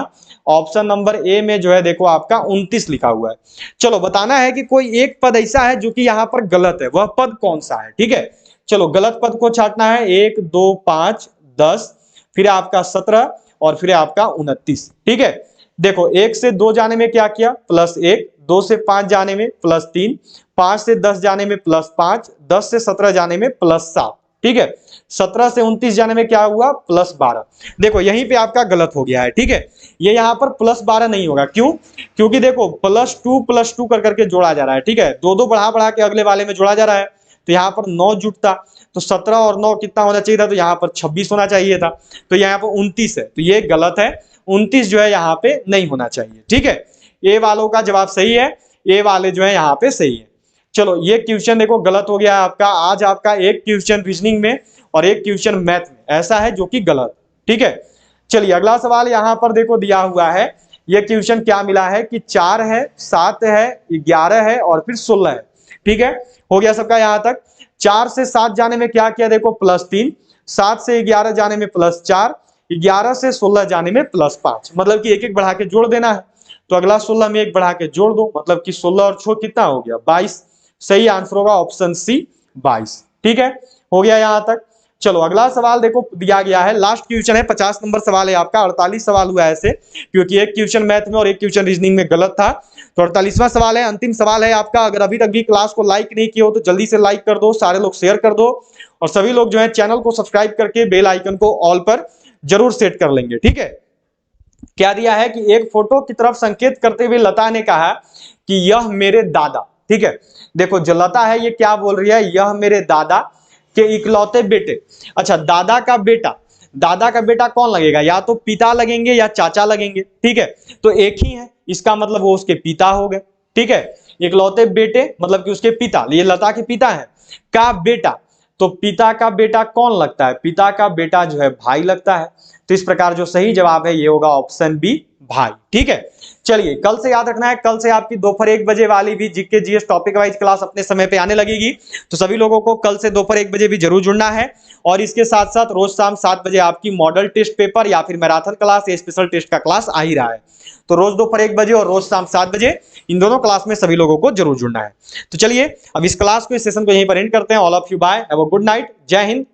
ऑप्शन नंबर ए में जो है देखो आपका 29 लिखा हुआ है। चलो बताना है कि कोई एक पद ऐसा है जो कि यहां पर गलत है, वह पद कौन सा है। ठीक है, चलो गलत पद को छांटना है, 1 2 5 10, फिर आपका 17 और फिर आपका 29। ठीक है, देखो 1 से 2 जाने में क्या किया, +1, 2 से 5 जाने में +3, 5 से 10 जाने में +5, 10 से 17 जाने में +7। ठीक है, 17 से 29 जाने में क्या हुआ, +12। देखो यहीं पे आपका गलत हो गया है। ठीक है, ये यहां पर +12 नहीं होगा, क्यों, क्योंकि देखो +2 कर करके जोड़ा जा रहा है। ठीक है, 2 बढ़ा बढ़ा के अगले वाले में जोड़ा जा रहा है, तो यहाँ पर 9 जुटता, तो 17 और 9 कितना होना चाहिए था, तो यहाँ पर 26 होना चाहिए था, तो यहाँ पर 29 है, तो ये गलत है, 29 जो है यहाँ पे नहीं होना चाहिए। ठीक है, ए वालों का जवाब सही है, ए वाले जो है यहाँ पे सही है। चलो ये क्वेश्चन देखो गलत हो गया आपका। आज आपका एक क्वेश्चन रीजनिंग में और एक क्वेश्चन मैथ में ऐसा है जो कि गलत। ठीक है, चलिए अगला सवाल यहाँ पर देखो दिया हुआ है, ये क्वेश्चन क्या मिला है कि 4 है, 7 है, 11 है और फिर 16 है। ठीक है, हो गया सबका यहां तक। 4 से 7 जाने में क्या किया, देखो +3, 7 से 11 जाने में +4, 11 से 16 जाने में +5, मतलब कि एक एक बढ़ा के जोड़ देना है। तो अगला 16 में एक बढ़ा के जोड़ दो, मतलब कि 16 और 6 कितना हो गया, 22। सही आंसर होगा ऑप्शन सी, 22। ठीक है, हो गया यहां तक। चलो अगला सवाल देखो दिया गया है, लास्ट क्वेश्चन है, 50 नंबर सवाल है आपका। 48 सवाल हुआ है ऐसे, क्योंकि एक क्वेश्चन मैथ में और एक क्वेश्चन रीजनिंग में गलत था। तो 48वां सवाल है, अंतिम सवाल है आपका। अगर अभी तक भी क्लास को लाइक नहीं किया हो तो जल्दी से लाइक कर दो, सारे लोग शेयर कर दो, और सभी लोग जो है चैनल को सब्सक्राइब करके बेल आइकन को ऑल पर जरूर सेट कर लेंगे। ठीक है, क्या दिया है कि एक फोटो की तरफ संकेत करते हुए लता ने कहा कि यह मेरे दादा। ठीक है, देखो जो लता है ये क्या बोल रही है, यह मेरे दादा के इकलौते बेटे। अच्छा, दादा का बेटा, दादा का बेटा कौन लगेगा, या तो पिता लगेंगे या चाचा लगेंगे। ठीक है, तो एक ही है, इसका मतलब वो उसके पिता हो गए। ठीक है, इकलौते बेटे मतलब कि उसके पिता, ये लता के पिता है, का बेटा, तो पिता का बेटा कौन लगता है, पिता का बेटा जो है भाई लगता है। तो इस प्रकार जो सही जवाब है ये होगा ऑप्शन बी, भाई। ठीक है, चलिए कल से याद रखना है, कल से आपकी दोपहर 1 बजे वाली भी GK GS topic wise class अपने समय पे आने लगेगी, तो सभी लोगों को कल से दोपहर 1 बजे भी जरूर जुड़ना है। और इसके साथ साथ रोज शाम 7 बजे आपकी मॉडल टेस्ट पेपर या फिर मैराथन क्लास या स्पेशल टेस्ट का क्लास आ ही रहा है। तो रोज दोपहर 1 बजे और रोज शाम 7 बजे इन दोनों क्लास में सभी लोगों को जरूर जुड़ना है। तो चलिए अब इस क्लास को, इस सेशन को यहीं पर एंड करते हैं। All of you bye, have a good night, जय हिंद।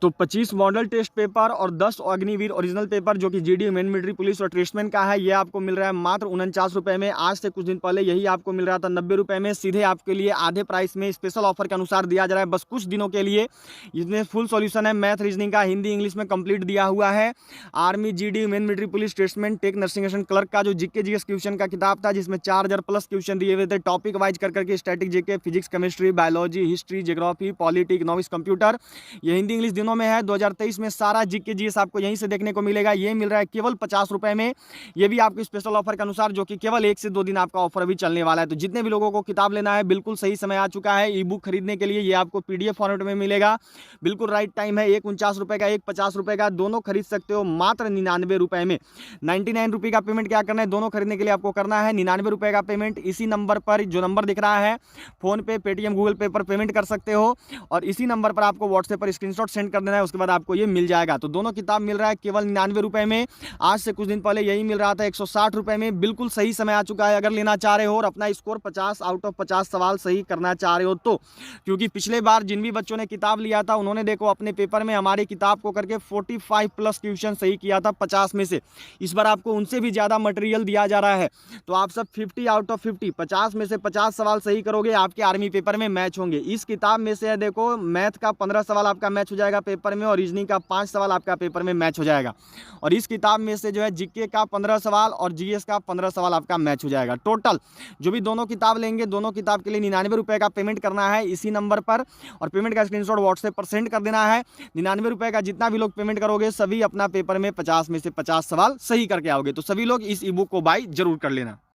तो 25 मॉडल टेस्ट पेपर और 10 अग्निवीर ओरिजिनल पेपर जो कि जीडी मेन मिलिट्री पुलिस और ट्रेसमैन का है, ये आपको मिल रहा है मात्र 49 रुपये में। आज से कुछ दिन पहले यही आपको मिल रहा था 90 रुपये में, सीधे आपके लिए आधे प्राइस में स्पेशल ऑफर के अनुसार दिया जा रहा है बस कुछ दिनों के लिए। इसमें फुल सॉल्यूशन है मैथ रीजनिंग का, हिंदी इंग्लिश में कंप्लीट दिया हुआ है। Army, GD, men military police, tradesman, tech, nursing association clerk का जो जीके जीएस क्वेश्चन का किताब था, जिसमें 4000 प्लस क्वेश्चन दिए हुए थे टॉपिक वाइज कर करके, static GK, physics, chemistry, biology, history, geography, polity, economics, computer, ये हिंदी इंग्लिश दिनों में है। 2023 में सारा जीके जीएस आपको यहीं से देखने को मिलेगा। ये मिल रहा है केवल 50 रुपए में, ये भी आपको स्पेशल ऑफर के अनुसार, जो कि केवल 1 से 2 दिन आपका ऑफर अभी चलने वाला है। तो जितने भी लोगों को किताब लेना है बिल्कुल सही समय आ चुका है। ई बुक खरीदने के लिए ये आपको पीडीएफ फॉर्मेट में मिलेगा, बिल्कुल राइट टाइम है। एक 49 रुपए का, एक 50 रुपए का, दोनों खरीद सकते हो मात्र 99 रुपए में। 99 रुपये का पेमेंट क्या करना है, दोनों खरीदने के लिए आपको करना है 99 रुपये का पेमेंट। इसी नंबर पर, जो नंबर दिख रहा है, फोन पे, पेटीएम, गूगल पे पर पेमेंट कर सकते हो, और इसी नंबर पर आपको व्हाट्सएप पर स्क्रीनशॉट सेंड कर देना है, उसके बाद आपको ये मिल जाएगा। तो दोनों किताब मिल रहा है केवल 99 रुपए में। आज से कुछ दिन पहले यही मिल रहा था 160 रुपए में। बिल्कुल सही समय आ चुका है अगर लेना चाह रहे हो और अपना स्कोर 50 आउट ऑफ 50 सवाल सही करना चाह रहे हो तो, क्योंकि पिछले बार जिन भी बच्चों ने किताब लिया था उन्होंने देखो अपने पेपर में हमारी किताब को करके 45 प्लस क्वेश्चन सही किया था 50 में से। इस बार आपको उनसे भी ज़्यादा मटेरियल दिया जा रहा है, तो आप सब 50 आउट ऑफ 50, 50 में से 50 सवाल सही करोगे, आपके आर्मी पेपर में मैच होंगे। इस किताब में से देखो मैथ का 15 सवाल आपका मैच हो जाएगा पेपर में और रीजनिंग का 5 सवाल आपका पेपर में मैच हो जाएगा। और इस किताब में से जो है जीके का 15 सवाल और जीएस का 15 सवाल आपका मैच हो जाएगा। टोटल जो भी दोनों किताब लेंगे, दोनों किताब के लिए 99 रुपये का पेमेंट करना है इसी नंबर पर, और पेमेंट का स्क्रीनशॉट व्हाट्सएप पर सेंड कर देना है। 99 रुपये का जितना भी लोग पेमेंट करोगे सभी अपना पेपर में 50 में से 50 सवाल सही करके आओगे। तो सभी लोग इस ई बुक को बाय जरूर कर लेना।